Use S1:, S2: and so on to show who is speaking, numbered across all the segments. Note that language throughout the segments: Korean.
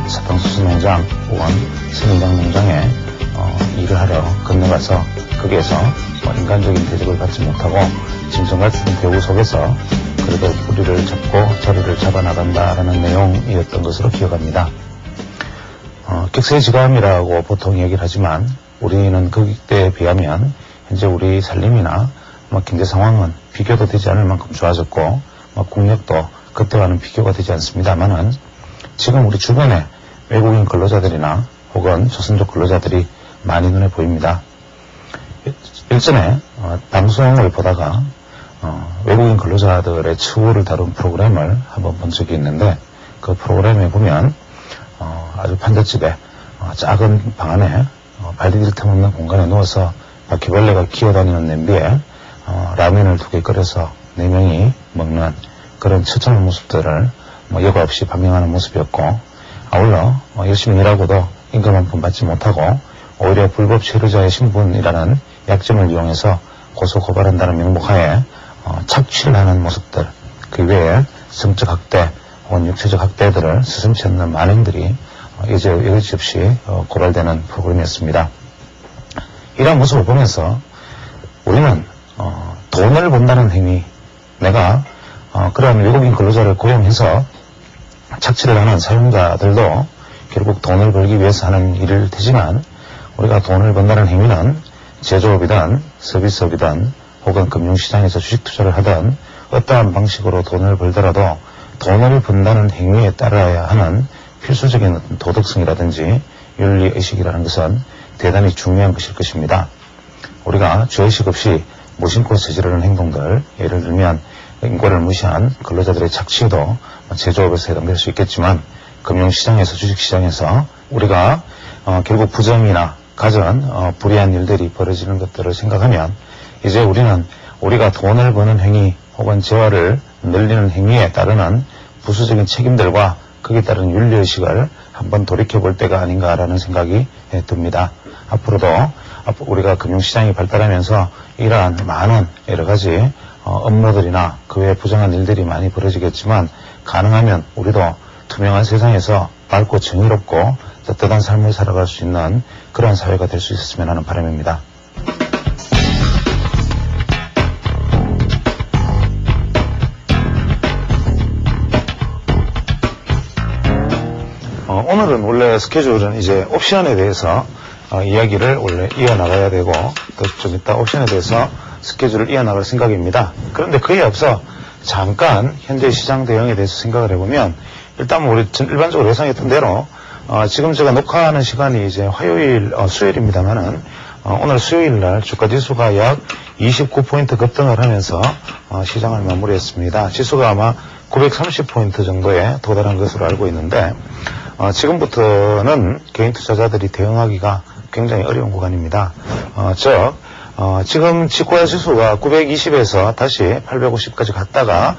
S1: 사탕수수 농장 혹은 선인장 농장에 일을 하러 건너가서 거기에서 인간적인 대접을 받지 못하고 짐승 같은 대우 속에서 그래도 우리를 잡고 자리를 잡아나간다라는 내용이었던 것으로 기억합니다. 격세지감이라고 보통 얘기를 하지만 우리는 그때에 비하면 현재 우리 살림이나 경제 상황은 비교도 되지 않을 만큼 좋아졌고 국력도 그때와는 비교가 되지 않습니다만은 지금 우리 주변에 외국인 근로자들이나 혹은 조선족 근로자들이 많이 눈에 보입니다. 일전에 방송을 보다가 외국인 근로자들의 처우를 다룬 프로그램을 한번 본 적이 있는데 그 프로그램에 보면 아주 판잣집에 작은 방 안에 발 디딜 틈 없는 공간에 누워서 바퀴벌레가 기어다니는 냄비에 라면을 2개 끓여서 4명이 먹는 그런 처참한 모습들을 여과 없이 반영하는 모습이었고, 아울러 열심히 일하고도 임금 한 푼 받지 못하고 오히려 불법 체류자의 신분이라는 약점을 이용해서 고소 고발한다는 명목하에 착취를 하는 모습들, 그 외에 성적 학대 혹은 육체적 학대들을 스승치 않는 만행들이 여지없이 고발되는 프로그램이었습니다. 이런 모습을 보면서 우리는 돈을 번다는 행위, 내가 그런 외국인 근로자를 고용해서 착취를 하는 사용자들도 결국 돈을 벌기 위해서 하는 일일 테지만, 우리가 돈을 번다는 행위는 제조업이든 서비스업이든 혹은 금융시장에서 주식 투자를 하든 어떠한 방식으로 돈을 벌더라도 돈을 번다는 행위에 따라야 하는 필수적인 도덕성이라든지 윤리의식이라는 것은 대단히 중요한 것일 것입니다. 우리가 죄의식 없이 무심코 저지르는 행동들, 예를 들면 인권을 무시한 근로자들의 착취도 제조업에서 해당될 수 있겠지만, 금융시장에서 주식시장에서 우리가 결국 부정이나 가전 불이한 일들이 벌어지는 것들을 생각하면 이제 우리는 우리가 돈을 버는 행위 혹은 재화를 늘리는 행위에 따르는 부수적인 책임들과 거기에 따른 윤리의식을 한번 돌이켜볼 때가 아닌가라는 생각이 듭니다. 앞으로도 우리가 금융시장이 발달하면서 이러한 많은 여러 가지 업무들이나 그 외에 부정한 일들이 많이 벌어지겠지만, 가능하면 우리도 투명한 세상에서 밝고 정의롭고 떳떳한 삶을 살아갈 수 있는 그런 사회가 될 수 있었으면 하는 바람입니다. 오늘은 원래 스케줄은 이제 옵션에 대해서 이야기를 원래 이어나가야 되고, 또 좀 이따 옵션에 대해서 스케줄을 이어나갈 생각입니다. 그런데 그에 앞서 잠깐 현재 시장 대응에 대해서 생각을 해보면, 일단 우리 일반적으로 예상했던 대로 지금 제가 녹화하는 시간이 이제 화요일, 수요일입니다만은 오늘 수요일 날 주가 지수가 약 29포인트 급등을 하면서 시장을 마무리했습니다. 지수가 아마 930포인트 정도에 도달한 것으로 알고 있는데, 지금부터는 개인 투자자들이 대응하기가 굉장히 어려운 구간입니다. 지금 지코야 지수가 920에서 다시 850까지 갔다가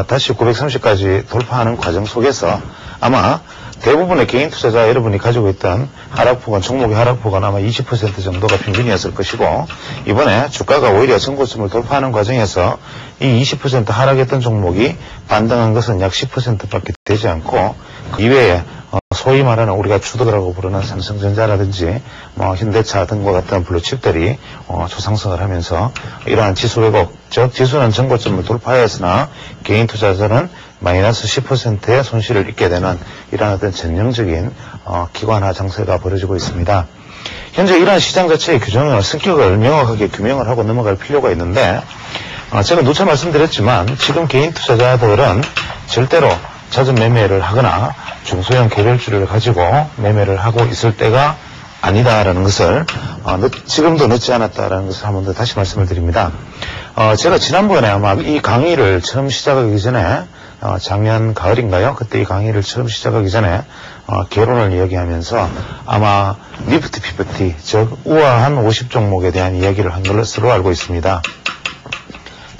S1: 다시 930까지 돌파하는 과정 속에서 아마 대부분의 개인 투자자 여러분이 가지고 있던 하락폭은, 종목의 하락폭은 아마 20% 정도가 평균이었을 것이고, 이번에 주가가 오히려 전고점을 돌파하는 과정에서 이 20% 하락했던 종목이 반등한 것은 약 10%밖에 되지 않고, 그 이외에 소위 말하는 우리가 주도라고 부르는 삼성전자라든지 현대차 등과 같은 블루칩들이 조상승을 하면서 이러한 지수 왜곡, 즉 지수는 전고점을 돌파했으나 개인 투자자는 마이너스 10%의 손실을 입게 되는 이러한 어떤 전형적인 기관화 장세가 벌어지고 있습니다. 현재 이러한 시장 자체의 규정을, 성격을 명확하게 규명을 하고 넘어갈 필요가 있는데, 제가 누차 말씀드렸지만 지금 개인 투자자들은 절대로 잦은 매매를 하거나 중소형 개별주를 가지고 매매를 하고 있을 때가 아니다라는 것을 지금도 늦지 않았다라는 것을 한 번 더 다시 말씀을 드립니다. 제가 지난번에 아마 이 강의를 처음 시작하기 전에 작년 가을인가요? 그때 이 강의를 처음 시작하기 전에 개론을 이야기하면서 아마 니프티 피프티, 즉 우아한 50 종목에 대한 이야기를 한 것으로 알고 있습니다.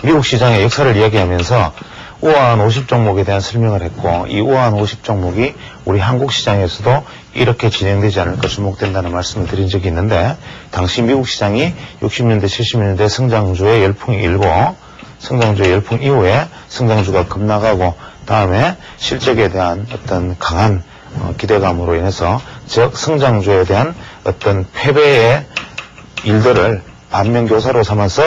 S1: 미국 시장의 역사를 이야기하면서 우아한 50 종목에 대한 설명을 했고, 이 우아한 50 종목이 우리 한국 시장에서도 이렇게 진행되지 않을까 주목된다는 말씀을 드린 적이 있는데, 당시 미국 시장이 60년대 70년대 성장주의 열풍이 일고, 성장주의 열풍 이후에 성장주가 급락하고, 다음에 실적에 대한 어떤 강한 기대감으로 인해서 성장주에 대한 어떤 패배의 일들을 반면교사로 삼아서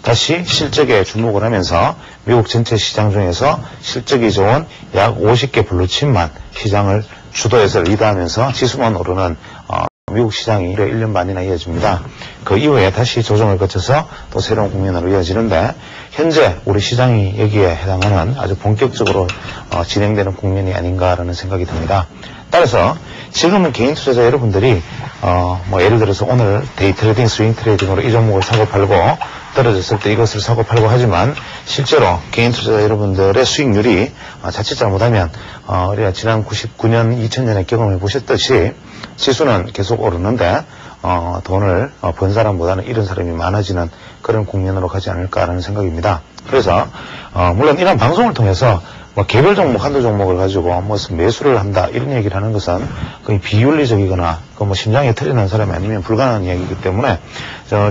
S1: 다시 실적에 주목을 하면서 미국 전체 시장 중에서 실적이 좋은 약 50개 블루칩만 시장을 주도해서 리드하면서 지수만 오르는 미국 시장이 1년 반이나 이어집니다. 그 이후에 다시 조정을 거쳐서 또 새로운 국면으로 이어지는데 현재 우리 시장이 여기에 해당하는 아주 본격적으로 진행되는 국면이 아닌가라는 생각이 듭니다. 따라서 지금은 개인 투자자 여러분들이 예를 들어서 오늘 데이 트레이딩, 스윙 트레이딩으로 이 종목을 사고 팔고 떨어졌을 때 이것을 사고 팔고 하지만 실제로 개인 투자자 여러분들의 수익률이 자칫 잘못하면 우리가 지난 99년, 2000년에 경험해 보셨듯이 지수는 계속 오르는데 돈을 번 사람보다는 잃은 사람이 많아지는 그런 국면으로 가지 않을까라는 생각입니다. 그래서 물론 이런 방송을 통해서 개별 종목 한두 종목을 가지고 무슨 매수를 한다 이런 얘기를 하는 것은 거의 비윤리적이거나 심장에 틀이 난 사람이 아니면 불가능한 이야기이기 때문에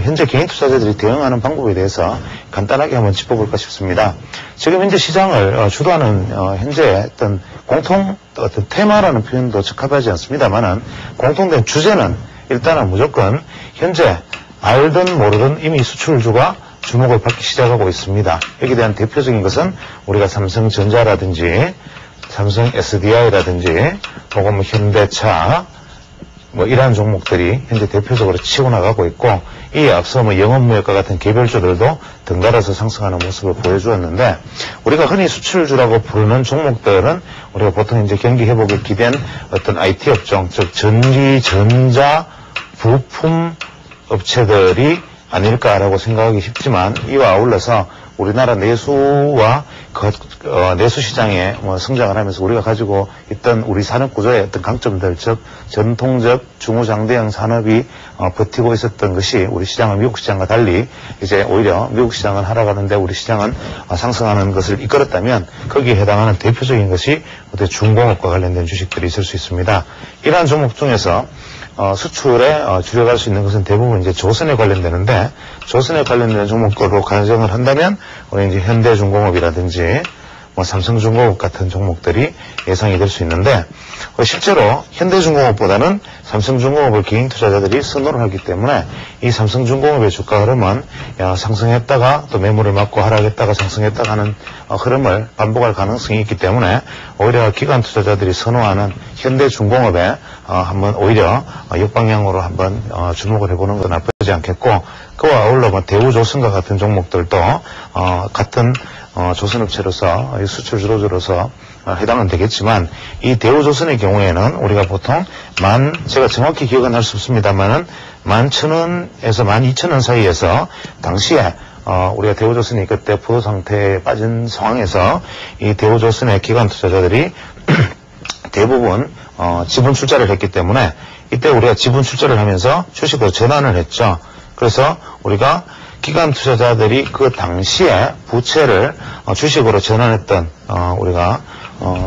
S1: 현재 개인 투자자들이 대응하는 방법에 대해서 간단하게 한번 짚어볼까 싶습니다. 지금 현재 시장을 주도하는 현재 어떤 어떤 테마라는 표현도 적합하지 않습니다만은 공통된 주제는 일단은 무조건 현재 알든 모르든 이미 수출주가 주목을 받기 시작하고 있습니다. 여기에 대한 대표적인 것은 우리가 삼성전자라든지 삼성 SDI라든지 혹은 현대차 이러한 종목들이 현재 대표적으로 치고 나가고 있고 이에 앞서 영업무역과 같은 개별주들도 등달아서 상승하는 모습을 보여주었는데 우리가 흔히 수출주라고 부르는 종목들은 우리가 보통 이제 경기 회복에 기댄 어떤 IT 업종, 즉 전기, 전자, 부품 업체들이 아닐까라고 생각하기 쉽지만 이와 아울러서 우리나라 내수와 내수 시장에 성장을 하면서 우리가 가지고 있던 우리 산업 구조의 어떤 강점들, 즉 전통적 중후장대형 산업이 버티고 있었던 것이 우리 시장은 미국 시장과 달리 이제 오히려 미국 시장은 하락하는데 우리 시장은 상승하는 것을 이끌었다면 거기에 해당하는 대표적인 것이 중공업과 관련된 주식들이 있을 수 있습니다. 이러한 종목 중에서 수출에 줄여갈 수 있는 것은 대부분 이제 조선에 관련되는데 조선에 관련된 종목으로 가정을 한다면 우리 이제 현대중공업이라든지 삼성중공업 같은 종목들이 예상이 될 수 있는데 실제로 현대중공업보다는 삼성중공업을 개인 투자자들이 선호를 하기 때문에 이 삼성중공업의 주가 흐름은 상승했다가 또 매물을 맞고 하락했다가 상승했다가 하는 흐름을 반복할 가능성이 있기 때문에 오히려 기관 투자자들이 선호하는 현대중공업에 한번 오히려 역방향으로 한번 주목을 해보는 건 나쁘지 않겠고 그와 아울러 대우조선과 같은 종목들도 같은 조선업체로서 수출 주도주로서 해당은 되겠지만 이 대우조선의 경우에는 우리가 보통 제가 정확히 기억은 할 수 없습니다만은 11,000원에서 12,000원 사이에서 당시에 우리가 대우조선이 그때 부도 상태에 빠진 상황에서 이 대우조선의 기관 투자자들이 대부분 지분 출자를 했기 때문에 이때 우리가 지분 출자를 하면서 주식으로 전환을 했죠. 그래서 우리가 기관 투자자들이 그 당시에 부채를 주식으로 전환했던 우리가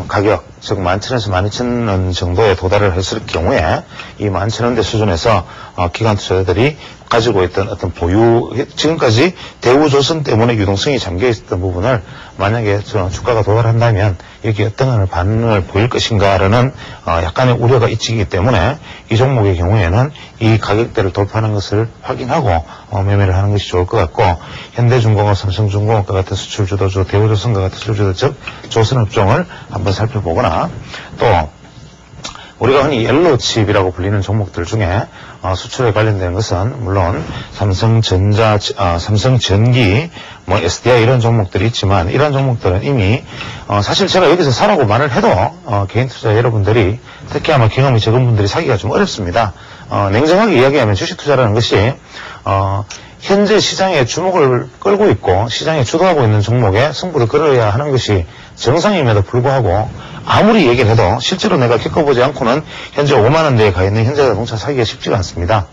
S1: 가격, 즉 11,000원에서 12,000원 정도에 도달을 했을 경우에 이 11,000원대 수준에서 기관 투자자들이 가지고 있던 어떤 지금까지 대우조선 때문에 유동성이 잠겨 있었던 부분을 만약에 주가가 도달한다면 여기 어떤 반응을 보일 것인가라는 약간의 우려가 있기 때문에 이 종목의 경우에는 이 가격대를 돌파하는 것을 확인하고 매매를 하는 것이 좋을 것 같고 현대중공업, 삼성중공업과 같은 수출주도주, 대우조선과 같은 수출주도 즉 조선업종을 한번 살펴보거나 또 우리가 흔히 옐로우칩이라고 불리는 종목들 중에 수출에 관련된 것은 물론 삼성전자, 삼성전기, SDI 이런 종목들이 있지만 이런 종목들은 이미 사실 제가 여기서 사라고 말을 해도 개인 투자 여러분들이 특히 아마 경험이 적은 분들이 사기가 좀 어렵습니다. 냉정하게 이야기하면 주식 투자라는 것이 현재 시장에 주목을 끌고 있고 시장에 주도하고 있는 종목에 승부를 걸어야 하는 것이 정상임에도 불구하고 아무리 얘기를 해도 실제로 내가 겪어보지 않고는 현재 5만 원대에 가 있는 현대자동차 사기가 쉽지가 않습니다.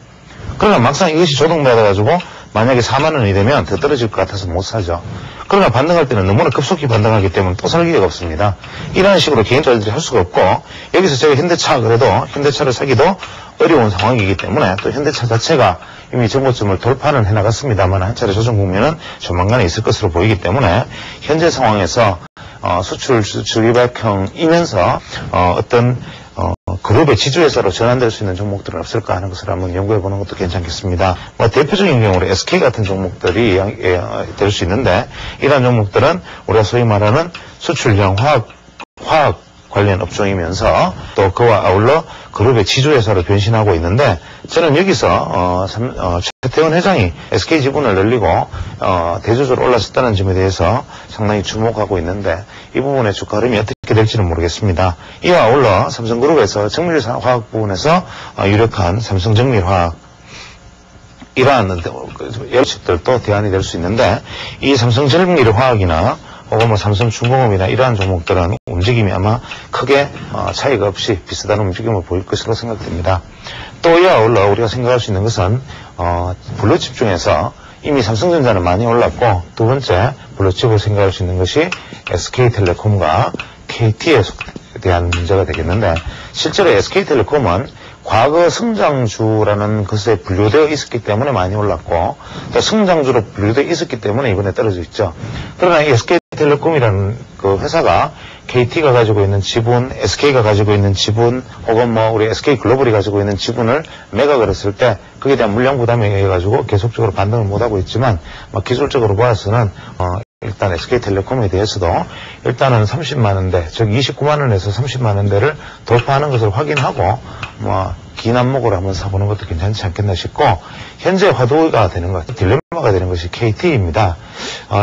S1: 그러나 막상 이것이 조정받아가지고 만약에 4만 원이 되면 더 떨어질 것 같아서 못 사죠. 그러나 반등할 때는 너무나 급속히 반등하기 때문에 또 살 기회가 없습니다. 이런 식으로 개인 투자들이 할 수가 없고 여기서 제가 현대차 그래도 현대차를 사기도 어려운 상황이기 때문에 또 현대차 자체가 이미 정고점을 돌파는 해나갔습니다만 한 차례 조정 국면은 조만간에 있을 것으로 보이기 때문에 현재 상황에서 수출 주기박형이면서 어떤 그룹의 지주회사로 전환될 수 있는 종목들은 없을까 하는 것을 한번 연구해 보는 것도 괜찮겠습니다. 뭐 대표적인 경우로 SK 같은 종목들이 될 수 있는데, 이러한 종목들은 우리가 소위 말하는 수출형 화학 관련 업종이면서 또 그와 아울러 그룹의 지주회사로 변신하고 있는데, 저는 여기서 최태원 회장이 SK 지분을 늘리고 대주주로 올라섰다는 점에 대해서 상당히 주목하고 있는데, 이 부분의 주가 흐름이 어떻게 될지는 모르겠습니다. 이와 아울러 삼성그룹에서 정밀화학 부분에서 유력한 삼성정밀화학, 이러한 여러식들도 대안이 될 수 있는데, 이 삼성정밀화학이나 혹은 뭐 삼성중공업이나 이러한 종목들은 움직임이 아마 크게 차이가 없이 비슷한 움직임을 보일 것으로 생각됩니다. 또 이와 아울러 우리가 생각할 수 있는 것은 블루칩 중에서 이미 삼성전자는 많이 올랐고, 두 번째 블루칩으로 생각할 수 있는 것이 SK텔레콤과 KT에 대한 문제가 되겠는데, 실제로 SK텔레콤은 과거 성장주라는 것에 분류되어 있었기 때문에 많이 올랐고, 또 성장주로 분류되어 있었기 때문에 이번에 떨어져 있죠. 그러나 이 SK텔레콤이라는 그 회사가 KT가 가지고 있는 지분, SK가 가지고 있는 지분, 혹은 뭐 우리 SK글로벌이 가지고 있는 지분을 매각을 했을 때 그에 대한 물량 부담에 의해 가지고 계속적으로 반등을 못하고 있지만, 기술적으로 봐서는 일단 SK텔레콤에 대해서도 일단은 30만 원대, 즉 29만 원에서 30만 원대를 돌파하는 것을 확인하고 긴 안목으로 한번 사보는 것도 괜찮지 않겠나 싶고, 현재 화두가 되는 것, 딜레마가 되는 것이 KT입니다.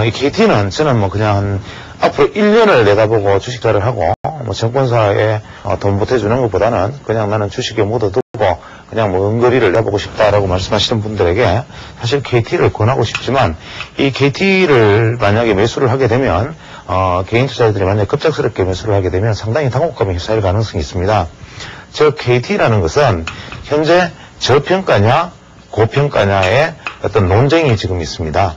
S1: 이 KT는 저는 그냥 앞으로 1년을 내다보고 주식자를 하고 정권사에 돈 보태주는 것보다는 그냥 나는 주식에 묻어두고 그냥 은거리를 내보고 싶다라고 말씀하시는 분들에게 사실 KT를 권하고 싶지만, 이 KT를 만약에 매수를 하게 되면 개인 투자자들이 만약에 급작스럽게 매수를 하게 되면 상당히 당혹감에 휩싸일 가능성이 있습니다. 즉 KT라는 것은 현재 저평가냐 고평가냐의 어떤 논쟁이 지금 있습니다.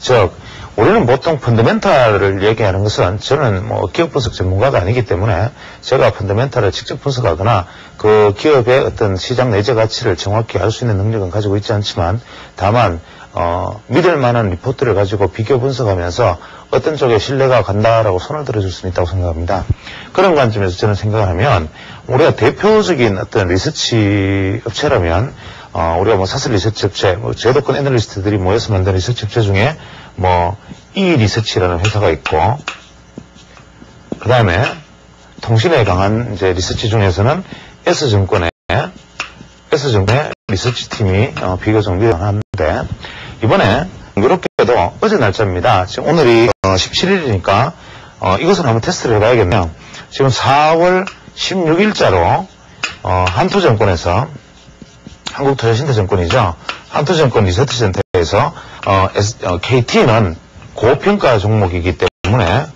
S1: 즉 우리는 보통 펀더멘탈을 얘기하는 것은, 저는 기업 분석 전문가가 아니기 때문에 제가 펀더멘탈을 직접 분석하거나 그 기업의 어떤 시장 내재 가치를 정확히 알 수 있는 능력은 가지고 있지 않지만, 다만 믿을 만한 리포트를 가지고 비교 분석하면서 어떤 쪽에 신뢰가 간다라고 손을 들어줄 수 있다고 생각합니다. 그런 관점에서 저는 생각을 하면, 우리가 대표적인 어떤 리서치 업체라면 우리가 사설 리서치 업체, 제도권 애널리스트들이 모여서 만든 리서치 업체 중에 이리서치라는 회사가 있고, 그 다음에 통신에 강한 이제 리서치 중에서는 S증권의 리서치 팀이 비교적 밀어하는데, 이번에 공교롭게도 어제 날짜입니다. 지금 오늘이 17일이니까 이것을 한번 테스트를 해봐야겠네요. 지금 4월 16일자로 한투증권에서, 한국투자신탁증권이죠. 한투증권 리서치센터에서 KT는 고평가 종목이기 때문에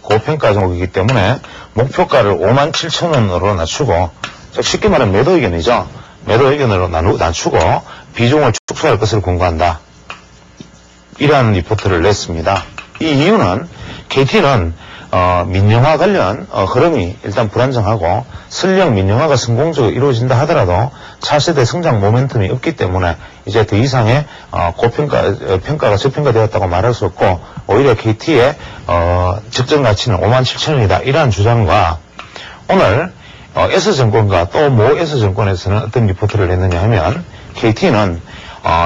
S1: 목표가를 57,000원으로 낮추고, 쉽게 말하면 매도 의견이죠. 매도 의견으로 낮추고 비중을 축소할 것을 권고한다, 이러한 리포트를 냈습니다. 이 이유는 KT는 민영화 관련 흐름이 일단 불안정하고, 설령 민영화가 성공적으로 이루어진다 하더라도 차세대 성장 모멘텀이 없기 때문에 이제 더 이상의 평가가 저평가되었다고 말할 수 없고, 오히려 KT의 적정 가치는 57,000원이다, 이러한 주장과, 오늘 S증권과 또 모 S증권에서는 어떤 리포트를 냈느냐 하면, KT는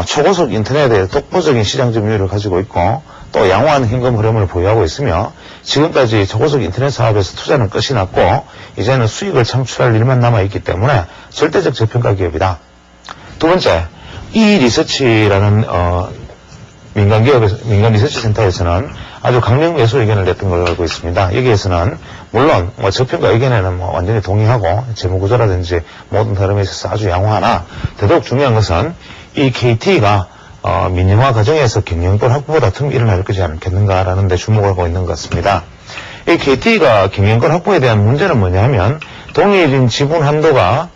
S1: 초고속 인터넷에 독보적인 시장 점유율을 가지고 있고, 또 양호한 현금 흐름을 보유하고 있으며, 지금까지 초고속 인터넷 사업에서 투자는 끝이 났고 이제는 수익을 창출할 일만 남아있기 때문에 절대적 저평가 기업이다. 두 번째, 이 리서치라는 민간 리서치 센터에서는 아주 강력 매수 의견을 냈던 걸로 알고 있습니다. 여기에서는 물론 저평가 의견에는 완전히 동의하고 재무구조라든지 모든 흐름에 있어서 아주 양호하나, 더더욱 중요한 것은 이 KT가 민영화 과정에서 경영권 확보가 다툼이 일어날 것이지 않겠는가라는 데 주목을 하고 있는 것 같습니다. 이 KT가 경영권 확보에 대한 문제는 뭐냐면, 동일인 지분 한도가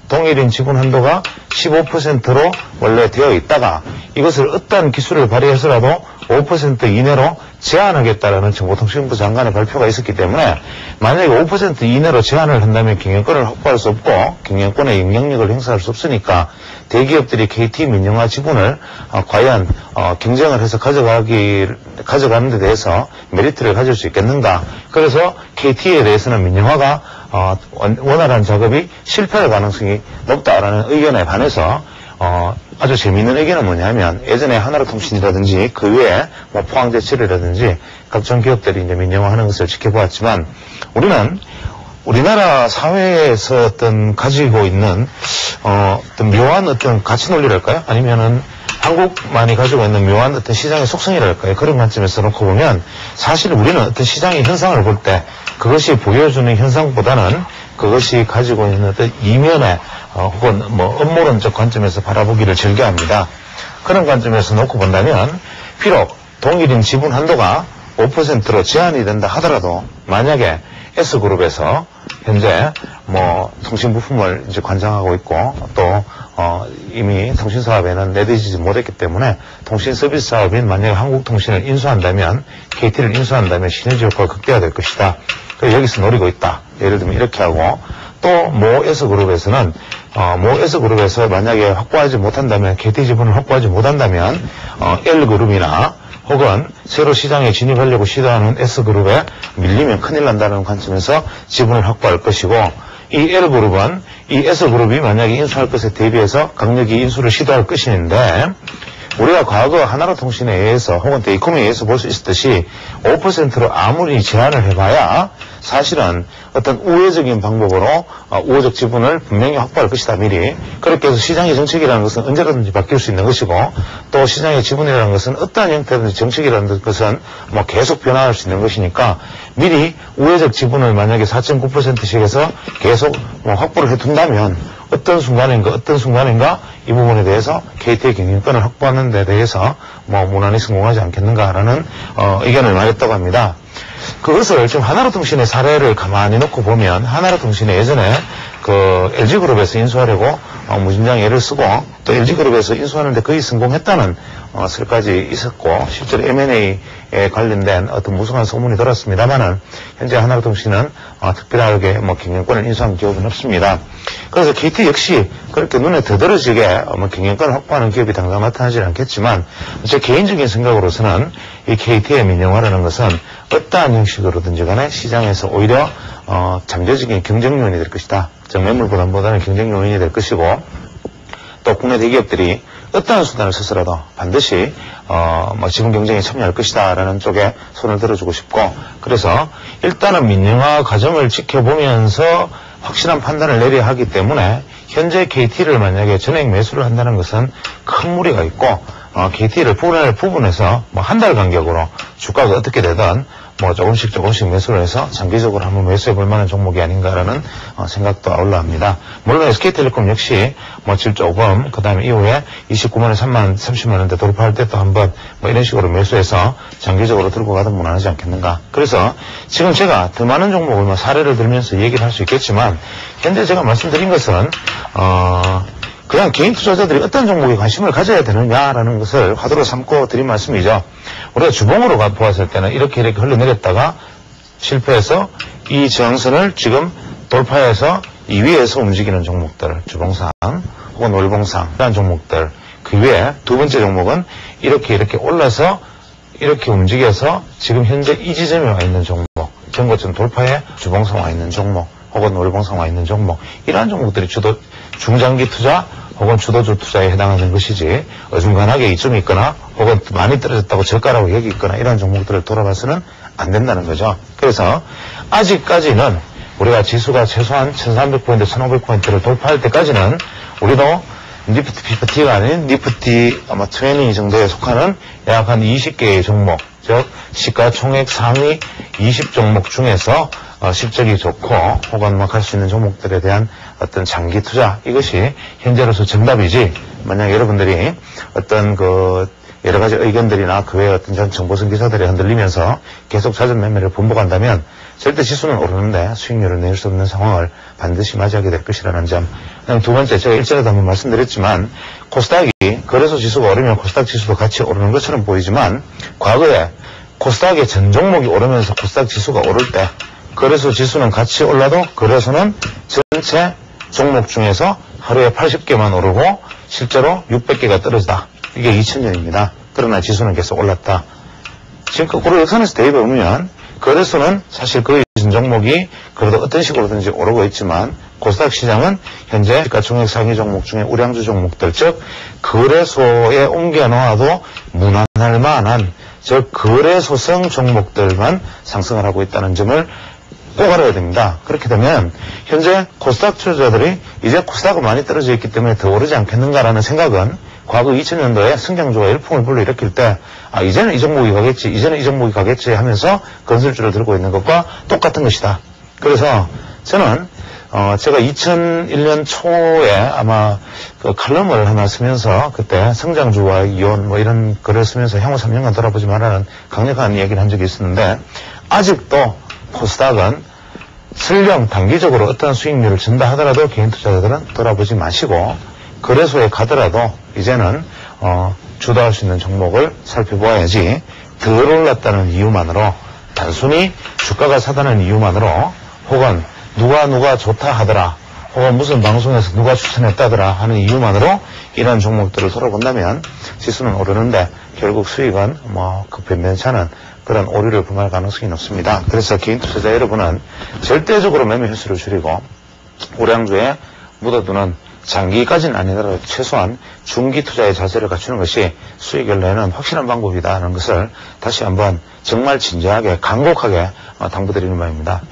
S1: 15%로 원래 되어 있다가 이것을 어떠한 기술을 발휘해서라도 5% 이내로 제한하겠다라는 정보통신부 장관의 발표가 있었기 때문에, 만약에 5% 이내로 제한을 한다면 경영권을 확보할 수 없고 경영권의 영향력을 행사할 수 없으니까 대기업들이 KT 민영화 지분을 과연 경쟁을 해서 가져가는 데 대해서 메리트를 가질 수 있겠는가. 그래서 KT에 대해서는 민영화가 원활한 작업이 실패할 가능성이 높다라는 의견에 반해서 아주 재미있는 의견은 뭐냐면 예전에 하나로통신이라든지 그 외에 뭐 포항제철이라든지 각종 기업들이 이제 민영화하는 것을 지켜보았지만 우리는 우리나라 사회에서 어떤 가지고 있는 어떤 묘한 어떤 가치 논리랄까요? 아니면은 한국만이 가지고 있는 묘한 어떤 시장의 속성이랄까요? 그런 관점에서 놓고 보면 사실 우리는 어떤 시장의 현상을 볼 때 그것이 보여주는 현상보다는 그것이 가지고 있는 어떤 이면의 혹은 뭐 음모론적 관점에서 바라보기를 즐겨합니다. 그런 관점에서 놓고 본다면 비록 동일인 지분 한도가 5%로 제한이 된다 하더라도 만약에 S그룹에서 현재 뭐 통신부품을 이제 관장하고 있고 또 이미 통신사업에는 내디지지 못했기 때문에 통신서비스 사업인 만약에 한국통신을 인수한다면 KT를 인수한다면 시너지 효과가 극대화될 것이다. 그래서 여기서 노리고 있다. 예를 들면 이렇게 하고 또 모 S그룹에서는 모 S그룹에서 만약에 확보하지 못한다면 KT 지분을 확보하지 못한다면 L그룹이나 혹은 새로 시장에 진입하려고 시도하는 S그룹에 밀리면 큰일 난다는 관점에서 지분을 확보할 것이고 이 L그룹은 이 S그룹이 만약에 인수할 것에 대비해서 강력히 인수를 시도할 것인데 우리가 과거 하나로통신에 의해서 혹은 데이콤에 의해서 볼 수 있었듯이 5%로 아무리 제한을 해봐야 사실은 어떤 우회적인 방법으로 우호적 지분을 분명히 확보할 것이다 미리. 그렇게 해서 시장의 정책이라는 것은 언제라든지 바뀔 수 있는 것이고 또 시장의 지분이라는 것은 어떠한 형태든지 정책이라는 것은 뭐 계속 변화할 수 있는 것이니까 미리 우회적 지분을 만약에 4.9%씩 해서 계속 뭐 확보를 해둔다면 어떤 순간인가 이 부분에 대해서 KT의 경영권을 확보하는 데 대해서 뭐 무난히 성공하지 않겠는가라는 의견을 말했다고 합니다. 그것을 좀 하나로통신의 사례를 가만히 놓고 보면 하나로통신이 예전에 그 LG그룹에서 인수하려고 무진장 애를 쓰고 또 LG그룹에서 인수하는데 거의 성공했다는 설까지 있었고 실제로 M&A에 관련된 어떤 무성한 소문이 돌았습니다만은 현재 하나로통신은 특별하게 뭐 경영권을 인수한 기업은 없습니다. 그래서 KT 역시 그렇게 눈에 더더러지게 경영권을 확보하는 기업이 당장 나타나지 않겠지만 제 개인적인 생각으로서는 이 KT의 민영화라는 것은 어떠한 형식으로든지 간에 시장에서 오히려 잠재적인 경쟁 요인이 될 것이다. 즉 매물 부담보다는 경쟁 요인이 될 것이고 또 국내 대기업들이 어떠한 수단을 써서라도 반드시 뭐 지분 경쟁에 참여할 것이다라는 쪽에 손을 들어주고 싶고 그래서 일단은 민영화 과정을 지켜보면서 확실한 판단을 내려야 하기 때문에 현재 KT를 만약에 전액 매수를 한다는 것은 큰 무리가 있고 KT를 부분해서 뭐 한 달 간격으로 주가가 어떻게 되든 뭐 조금씩 매수를 해서 장기적으로 한번 매수해 볼 만한 종목이 아닌가라는 생각도 아울러합니다. 물론 SK텔레콤 역시 뭐 7조금 그 다음에 이후에 29만원 30만원대 돌파할 때 또 한번 뭐 이런 식으로 매수해서 장기적으로 들고 가도 무난하지 않겠는가. 그래서 지금 제가 더 많은 종목을 뭐 사례를 들면서 얘기를 할 수 있겠지만 현재 제가 말씀드린 것은 그냥 개인 투자자들이 어떤 종목에 관심을 가져야 되느냐라는 것을 화두로 삼고 드린 말씀이죠. 우리가 주봉으로 보았을 때는 이렇게 흘러내렸다가 실패해서 이 저항선을 지금 돌파해서 이 위에서 움직이는 종목들, 주봉상 혹은 월봉상 이런 종목들 그 외에 두 번째 종목은 이렇게 올라서 이렇게 움직여서 지금 현재 이 지점에 와 있는 종목, 전고점 돌파에 주봉상 와 있는 종목 혹은 월봉상 와 있는 종목 이러한 종목들이 중장기 투자 혹은 주도주 투자에 해당하는 것이지 어중간하게 이점이 있거나 혹은 많이 떨어졌다고 저가라고 얘기 있거나 이런 종목들을 돌아봐서는 안 된다는 거죠. 그래서 아직까지는 우리가 지수가 최소한 1300포인트, 1500포인트를 돌파할 때까지는 우리도 니프티, 피프티가 아닌 니프티 아마 20 정도에 속하는 약 한 20개의 종목, 즉 시가총액 상위 20종목 중에서 실적이 좋고 혹은 막 할 수 있는 종목들에 대한 어떤 장기 투자 이것이 현재로서 정답이지 만약 여러분들이 어떤 그 여러 가지 의견들이나 그 외에 어떤 정보성 기사들에 흔들리면서 계속 잦은 매매를 반복한다면 절대 지수는 오르는데 수익률을 낼 수 없는 상황을 반드시 맞이하게 될 것이라는 점. 두 번째 제가 일전에도 한번 말씀드렸지만 코스닥이 거래소 지수가 오르면 코스닥 지수도 같이 오르는 것처럼 보이지만 과거에 코스닥의 전 종목이 오르면서 코스닥 지수가 오를 때 거래소 지수는 같이 올라도 거래소는 전체 종목 중에서 하루에 80개만 오르고 실제로 600개가 떨어지다. 이게 2000년입니다. 그러나 지수는 계속 올랐다. 지금 거꾸로 역선에서 대입해 보면 거래소는 사실 거의 종목이 그래도 어떤 식으로든지 오르고 있지만 코스닥 시장은 현재 시가총액 상위 종목 중에 우량주 종목들, 즉 거래소에 옮겨 놓아도 무난할 만한 즉 거래소성 종목들만 상승을 하고 있다는 점을 꼭 알아야 됩니다. 그렇게 되면 현재 코스닥 투자자들이 이제 코스닥은 많이 떨어져 있기 때문에 더 오르지 않겠는가라는 생각은 과거 2000년도에 승경주가 열풍을 불러일으킬 때 이제는 이 종목이 가겠지, 이제는 이 종목이 가겠지 하면서 건설주를 들고 있는 것과 똑같은 것이다. 그래서 저는 제가 2001년 초에 아마 그 칼럼을 하나 쓰면서 그때 성장주와 이혼 뭐 이런 글을 쓰면서 향후 3년간 돌아보지 말라는 강력한 이야기를 한 적이 있었는데 아직도 코스닥은 설령 단기적으로 어떤 수익률을 준다 하더라도 개인 투자자들은 돌아보지 마시고 거래소에 가더라도 이제는 주도할 수 있는 종목을 살펴보아야지 덜 올랐다는 이유만으로 단순히 주가가 사다는 이유만으로 혹은 누가 좋다 하더라 혹은 무슨 방송에서 누가 추천했다더라 하는 이유만으로 이런 종목들을 돌아본다면 지수는 오르는데 결국 수익은 그 변변치 않은 그런 오류를 범할 가능성이 높습니다. 그래서 개인 투자자 여러분은 절대적으로 매매 횟수를 줄이고 우량주에 묻어두는 장기까지는 아니더라도 최소한 중기 투자의 자세를 갖추는 것이 수익을 내는 확실한 방법이다라는 것을 다시 한번 정말 진지하게 간곡하게 당부드리는 바입니다.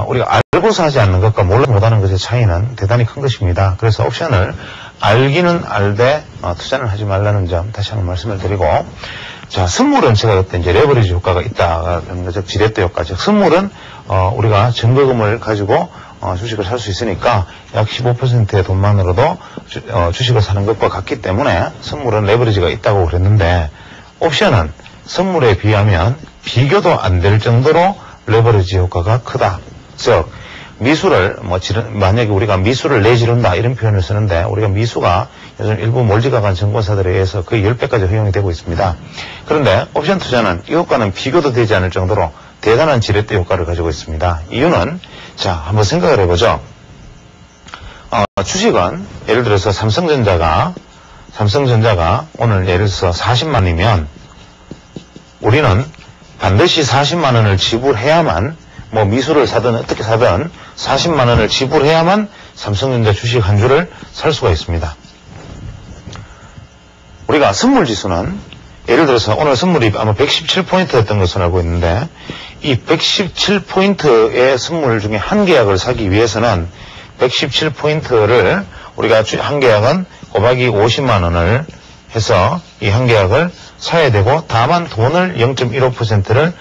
S1: 우리가 알고서 하지 않는 것과 몰라 못하는 것의 차이는 대단히 큰 것입니다. 그래서 옵션을 알기는 알되 투자는 하지 말라는 점 다시 한번 말씀을 드리고, 자, 선물은 제가 그때 이제 레버리지 효과가 있다는 거죠. 지렛대 효과. 즉, 선물은 우리가 증거금을 가지고 주식을 살 수 있으니까 약 15%의 돈만으로도 주식을 사는 것과 같기 때문에 선물은 레버리지가 있다고 그랬는데, 옵션은 선물에 비하면 비교도 안 될 정도로 레버리지 효과가 크다. 즉 미수를 만약에 우리가 미수를 내지른다 이런 표현을 쓰는데, 우리가 미수가 요즘 일부 몰지각한 증권사들에 의해서 거의 10배까지 허용이 되고 있습니다. 그런데 옵션 투자는 이 효과는 비교도 되지 않을 정도로 대단한 지렛대 효과를 가지고 있습니다. 이유는 자, 한번 생각을 해보죠. 주식은 예를 들어서 삼성전자가 오늘 예를 들어서 40만이면 우리는 반드시 40만 원을 지불해야만 미수를 사든 어떻게 사든 40만 원을 지불해야만 삼성전자 주식 한 주를 살 수가 있습니다. 우리가 선물지수는 예를 들어서 오늘 선물이 아마 117포인트였던 것으로 알고 있는데, 이 117포인트의 선물 중에 한 계약을 사기 위해서는 117포인트를 우리가 한 계약은 곱하기 50만 원을 해서 이 한 계약을 사야 되고, 다만 돈을 0.15%를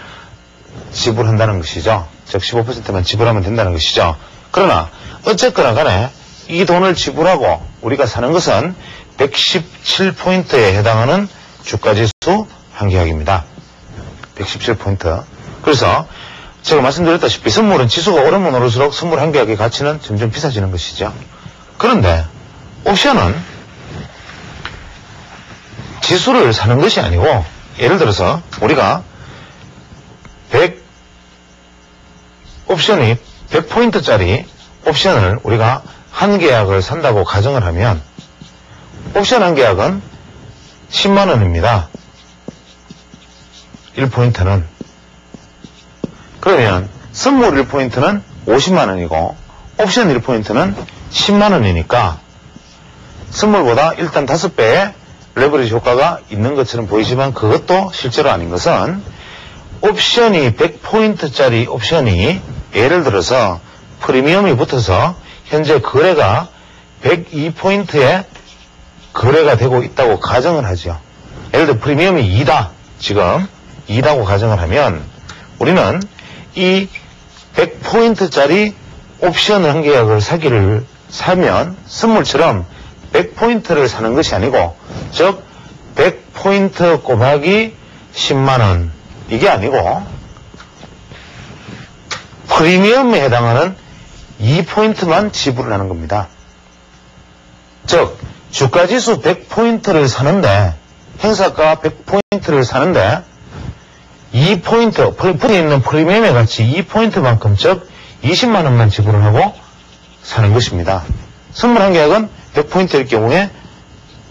S1: 지불한다는 것이죠. 즉 15%만 지불하면 된다는 것이죠. 그러나 어쨌거나 간에 이 돈을 지불하고 우리가 사는 것은 117포인트에 해당하는 주가지수 한 계약입니다. 117포인트. 그래서 제가 말씀드렸다시피 선물은 지수가 오르면 오를수록 선물 한 계약의 가치는 점점 비싸지는 것이죠. 그런데 옵션은 지수를 사는 것이 아니고, 예를 들어서 우리가 옵션이 100포인트짜리 옵션을 우리가 한 계약을 산다고 가정을 하면 옵션 한 계약은 10만 원입니다. 1포인트는. 그러면 선물 1포인트는 50만 원이고 옵션 1포인트는 10만 원이니까 선물보다 일단 5배의 레버리지 효과가 있는 것처럼 보이지만, 그것도 실제로 아닌 것은 옵션이 100포인트짜리 옵션이 예를 들어서 프리미엄이 붙어서 현재 거래가 102포인트에 거래가 되고 있다고 가정을 하죠. 예를 들어 프리미엄이 2다. 지금 2다고 가정을 하면 우리는 이 100포인트짜리 옵션 한 계약을 사면 선물처럼 100포인트를 사는 것이 아니고, 즉 100포인트 곱하기 10만원 이게 아니고 프리미엄에 해당하는 2포인트만 지불을 하는 겁니다. 즉 주가지수 100포인트를 사는데, 행사가 100포인트를 사는데 2포인트, 풀에 있는 프리미엄의 가치 2포인트만큼, 즉 20만 원만 지불을 하고 사는 것입니다. 선물 한 계약은 100포인트일 경우에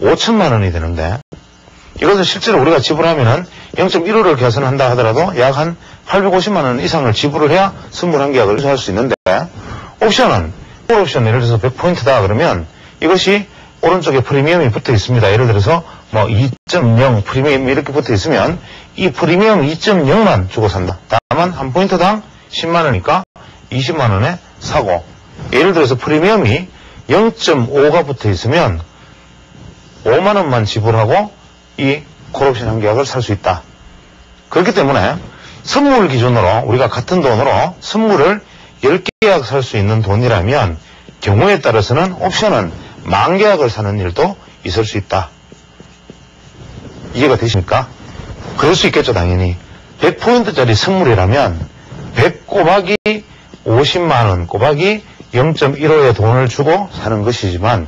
S1: 5천만 원이 되는데, 이것을 실제로 우리가 지불하면은 0.15를 계산한다 하더라도 약 한 850만 원 이상을 지불을 해야 선물 한 계약을 할 수 있는데, 옵션은, 콜 옵션 예를 들어서 100포인트다 그러면 이것이 오른쪽에 프리미엄이 붙어 있습니다. 예를 들어서 뭐 2.0 프리미엄 이렇게 붙어 있으면 이 프리미엄 2.0만 주고 산다. 다만 한 포인트당 10만 원이니까 20만 원에 사고, 예를 들어서 프리미엄이 0.5가 붙어 있으면 5만 원만 지불하고 이 콜옵션 한 계약을 살 수 있다. 그렇기 때문에 선물 기준으로 우리가 같은 돈으로 선물을 10계약 살 수 있는 돈이라면 경우에 따라서는 옵션은 10,000계약을 사는 일도 있을 수 있다. 이해가 되십니까? 그럴 수 있겠죠, 당연히. 100포인트짜리 선물이라면 100 곱하기 50만원 곱하기 0.15의 돈을 주고 사는 것이지만,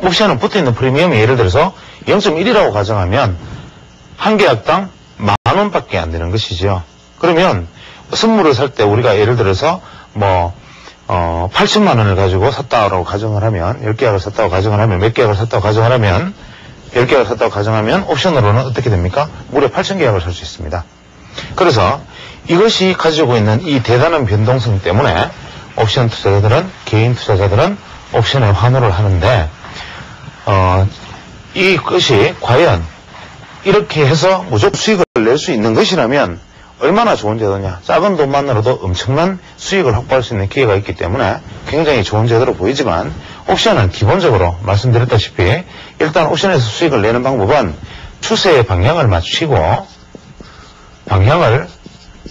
S1: 옵션은 붙어있는 프리미엄이 예를 들어서 0.1이라고 가정하면 한 계약당 10,000원밖에 안 되는 것이죠. 그러면 선물을 살 때 우리가 예를 들어서 8천만 원을 가지고 샀다고 가정을 하면, 10계약을 샀다고 가정을 하면, 몇 계약을 샀다고 가정을 하면, 10계약을 샀다고 가정하면 옵션으로는 어떻게 됩니까? 무려 8,000계약을 살 수 있습니다. 그래서 이것이 가지고 있는 이 대단한 변동성 때문에 옵션 투자자들은, 개인 투자자들은 옵션에 환호를 하는데, 이것이 과연 이렇게 해서 무조건 수익을 낼 수 있는 것이라면 얼마나 좋은 제도냐. 작은 돈만으로도 엄청난 수익을 확보할 수 있는 기회가 있기 때문에 굉장히 좋은 제도로 보이지만, 옵션은 기본적으로 말씀드렸다시피 일단 옵션에서 수익을 내는 방법은 추세의 방향을 맞추고 방향을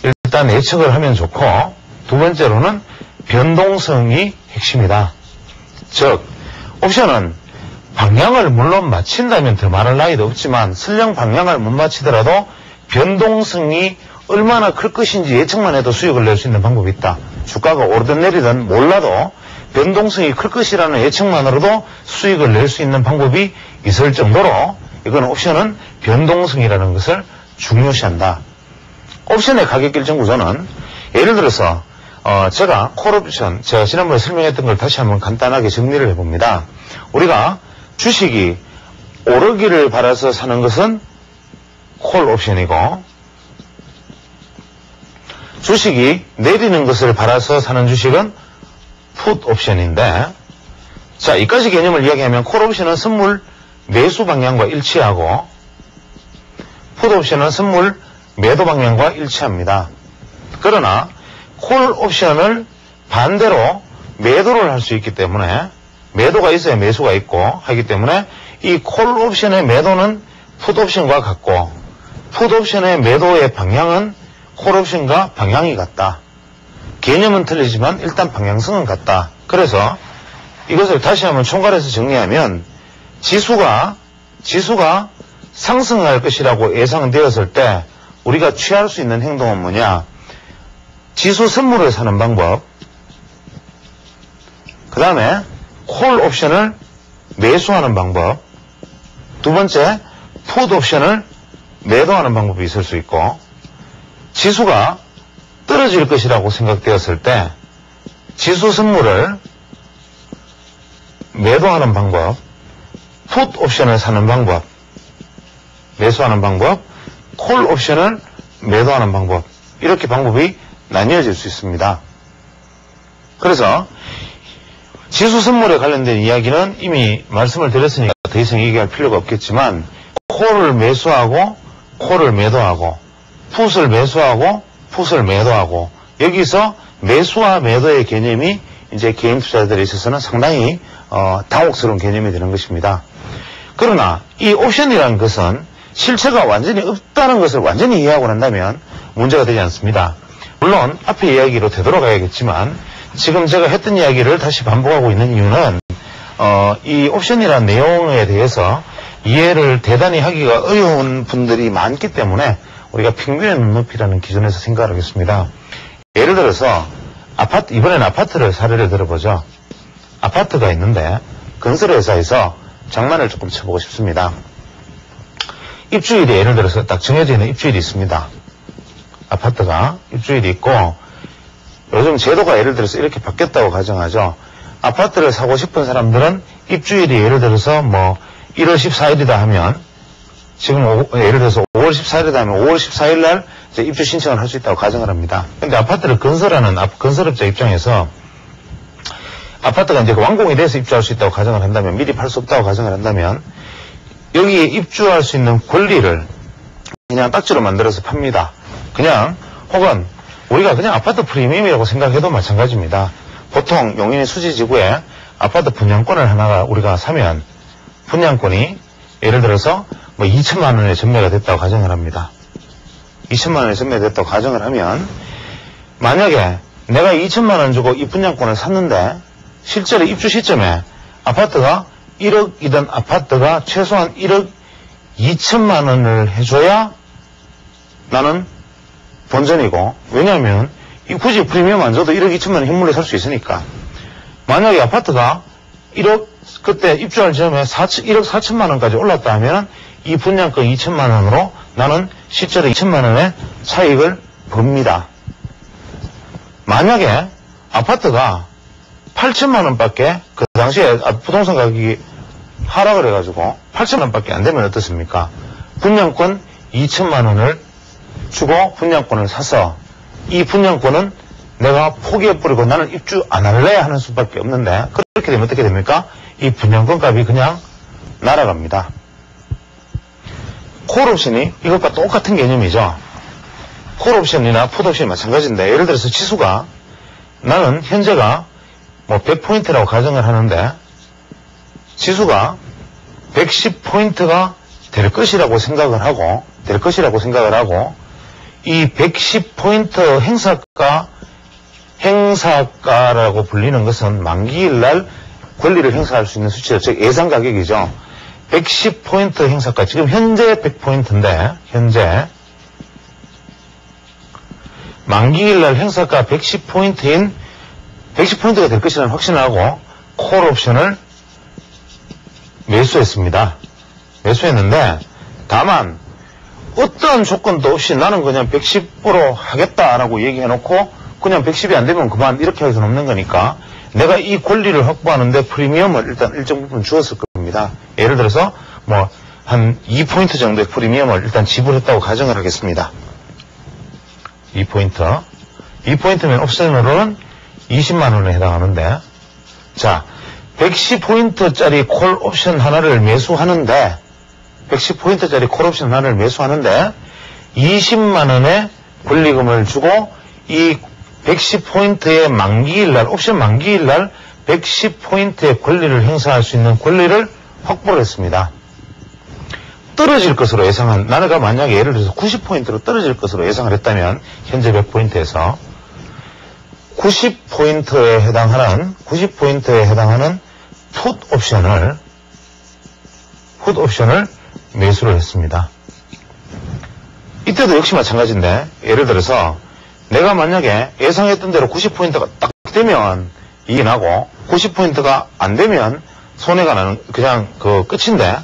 S1: 일단 예측을 하면 좋고, 두 번째로는 변동성이 핵심이다. 즉 옵션은 방향을 물론 맞춘다면 더 말할 나위도 없지만 설령 방향을 못 맞추더라도 변동성이 얼마나 클 것인지 예측만 해도 수익을 낼 수 있는 방법이 있다. 주가가 오르든 내리든 몰라도 변동성이 클 것이라는 예측만으로도 수익을 낼 수 있는 방법이 있을 정도로 이건 옵션은 변동성이라는 것을 중요시한다. 옵션의 가격 결정 구조는 예를 들어서 제가 콜옵션, 제가 지난번에 설명했던 걸 다시 한번 간단하게 정리를 해봅니다. 우리가 주식이 오르기를 바라서 사는 것은 콜옵션이고, 주식이 내리는 것을 바라서 사는 주식은 풋옵션인데, 자, 이까지 개념을 이야기하면 콜옵션은 선물 매수 방향과 일치하고 풋옵션은 선물 매도 방향과 일치합니다. 그러나 콜옵션을 반대로 매도를 할 수 있기 때문에, 매도가 있어야 매수가 있고 하기 때문에 이 콜옵션의 매도는 풋옵션과 같고, 풋옵션의 매도의 방향은 콜옵션과 방향이 같다. 개념은 틀리지만 일단 방향성은 같다. 그래서 이것을 다시 한번 총괄해서 정리하면, 지수가 상승할 것이라고 예상되었을 때 우리가 취할 수 있는 행동은 뭐냐? 지수 선물을 사는 방법, 그 다음에 콜 옵션을 매수하는 방법, 두 번째 풋 옵션을 매도하는 방법이 있을 수 있고, 지수가 떨어질 것이라고 생각되었을 때 지수 선물을 매도하는 방법, 풋 옵션을 사는 방법, 매수하는 방법, 콜 옵션을 매도하는 방법, 이렇게 방법이 나뉘어질 수 있습니다. 그래서 지수 선물에 관련된 이야기는 이미 말씀을 드렸으니까 더 이상 얘기할 필요가 없겠지만, 콜을 매수하고 콜을 매도하고, 풋을 매수하고 풋을 매도하고, 여기서 매수와 매도의 개념이 이제 개인 투자자들에 있어서는 상당히 당혹스러운 개념이 되는 것입니다. 그러나 이 옵션이라는 것은 실체가 완전히 없다는 것을 완전히 이해하고 난다면 문제가 되지 않습니다. 물론 앞에 이야기로 되돌아가야겠지만, 지금 제가 했던 이야기를 다시 반복하고 있는 이유는 이 옵션이라는 내용에 대해서 이해를 대단히 하기가 어려운 분들이 많기 때문에 우리가 평균의 눈높이라는 기준에서 생각을 하겠습니다. 예를 들어서 이번엔 아파트를 사례를 들어보죠. 아파트가 있는데 건설회사에서 장난을 조금 쳐보고 싶습니다. 입주일이 예를 들어서 딱 정해져 있는 입주일이 있습니다. 아파트가 입주일이 있고, 요즘 제도가 예를 들어서 이렇게 바뀌었다고 가정하죠. 아파트를 사고 싶은 사람들은 입주일이 예를 들어서 1월 14일이다 하면 지금 예를 들어서 5월 14일에 하면 5월 14일 날 이제 입주 신청을 할 수 있다고 가정을 합니다. 근데 아파트를 건설하는 건설업자 입장에서 아파트가 이제 완공이 돼서 입주할 수 있다고 가정을 한다면, 미리 팔 수 없다고 가정을 한다면, 여기에 입주할 수 있는 권리를 그냥 딱지로 만들어서 팝니다. 그냥, 혹은 우리가 그냥 아파트 프리미엄이라고 생각해도 마찬가지입니다. 보통 용인의 수지지구에 아파트 분양권을 하나가 우리가 사면, 분양권이 예를 들어서 뭐 2천만 원에 전매가 됐다고 가정을 합니다. 2천만 원에 전매됐다고 가정을 하면, 만약에 내가 2천만 원 주고 이 분양권을 샀는데 실제로 입주 시점에 아파트가 1억이던 아파트가 최소한 1억 2천만 원을 해줘야 나는 본전이고, 왜냐하면 굳이 프리미엄 안 줘도 1억 2천만 원 현물로 살 수 있으니까. 만약에 아파트가 1억, 그때 입주할 즈음에 1억 4천만 원까지 올랐다 하면 이 분양권 2천만 원으로 나는 실제로 2천만 원의 차익을 법니다. 만약에 아파트가 8천만 원밖에, 그 당시에 부동산 가격이 하락을 해가지고 8천만 원밖에 안 되면 어떻습니까? 분양권 2천만 원을 주고 분양권을 사서 이 분양권은 내가 포기해버리고 나는 입주 안 할래 하는 수밖에 없는데, 그렇게 되면 어떻게 됩니까? 이 분양권 값이 그냥 날아갑니다. 콜옵션이 이것과 똑같은 개념이죠. 콜옵션이나 풋옵션이 마찬가지인데, 예를 들어서 지수가, 나는 현재가 뭐 100포인트라고 가정을 하는데 지수가 110포인트가 될 것이라고 생각을 하고 이 110포인트 행사가라고 불리는 것은 만기일 날 권리를 행사할 수 있는 수치죠. 즉 예상 가격이죠. 110포인트 행사가, 지금 현재 100포인트인데 현재 만기일 날 행사가 110포인트가 될 것이라는 확신을 하고 콜옵션을 매수했습니다. 매수했는데, 다만 어떠한 조건도 없이 나는 그냥 110% 하겠다라고 얘기해놓고 그냥 110이 안 되면 그만 이렇게 할 수는 없는 거니까 내가 이 권리를 확보하는데 프리미엄을 일단 일정 부분 주었을 겁니다. 예를 들어서 뭐 한 2포인트 정도의 프리미엄을 일단 지불했다고 가정을 하겠습니다. 2포인트면 옵션으로는 20만 원에 해당하는데, 자, 110포인트짜리 콜 옵션 하나를 매수하는데 20만 원의 권리금을 주고 이 110포인트의 만기일날, 옵션 만기일날 110포인트의 권리를 행사할 수 있는 권리를 확보를 했습니다. 떨어질 것으로 예상한, 나는 만약에 예를 들어서 90포인트로 떨어질 것으로 예상을 했다면 현재 100포인트에서 90포인트에 해당하는 풋 옵션을 매수를 했습니다. 이때도 역시 마찬가지인데, 예를 들어서 내가 만약에 예상했던 대로 90포인트가 딱 되면 이익이 나고 90포인트가 안 되면 손해가 나는, 그냥 그 끝인데,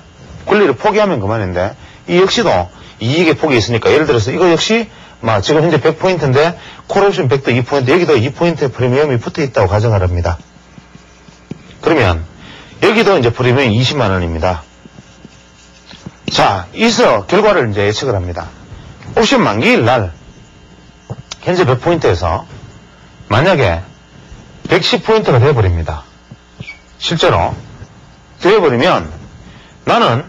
S1: 권리를 포기하면 그만인데, 이 역시도 이익의 폭이 있으니까, 예를 들어서 이거 역시 지금 현재 100포인트인데 콜옵션 100도 2포인트, 여기도 2포인트의 프리미엄이 붙어 있다고 가정을 합니다. 그러면 여기도 이제 프리미엄이 20만 원입니다. 자, 이서 결과를 이제 예측을 합니다. 옵션 만기일 날 현재 100포인트에서 만약에 110포인트가 되어버립니다. 실제로 되어버리면 나는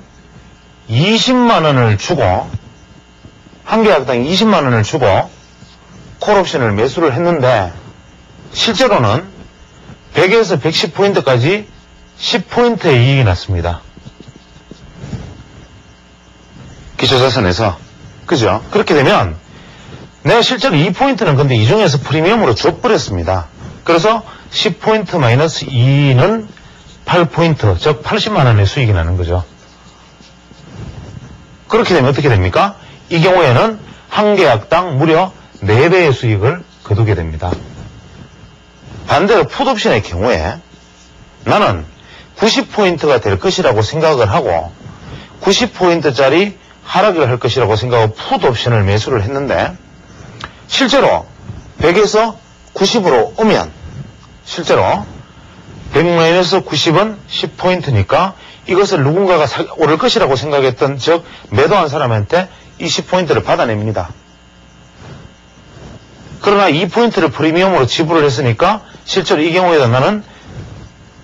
S1: 20만 원을 주고, 한 계약당 20만 원을 주고 콜옵션을 매수를 했는데, 실제로는 100에서 110포인트까지 10포인트의 이익이 났습니다. 기초자산에서. 그죠? 그렇게 되면 내가 실제로 2포인트는 근데 이 중에서 프리미엄으로 줘버렸습니다. 그래서 10포인트 마이너스 2는 8포인트, 즉 80만 원의 수익이 나는 거죠. 그렇게 되면 어떻게 됩니까? 이 경우에는 한 계약당 무려 4배의 수익을 거두게 됩니다. 반대로 풋옵션의 경우에 나는 90포인트가 될 것이라고 생각을 하고 90포인트짜리 하락을 할 것이라고 생각하고 풋옵션을 매수를 했는데, 실제로 100에서 90으로 오면 실제로 100-90은 10포인트니까 이것을 누군가가 오를 것이라고 생각했던, 즉 매도한 사람한테 20포인트를 받아냅니다. 그러나 이 포인트를 프리미엄으로 지불을 했으니까 실제로 이 경우에도 나는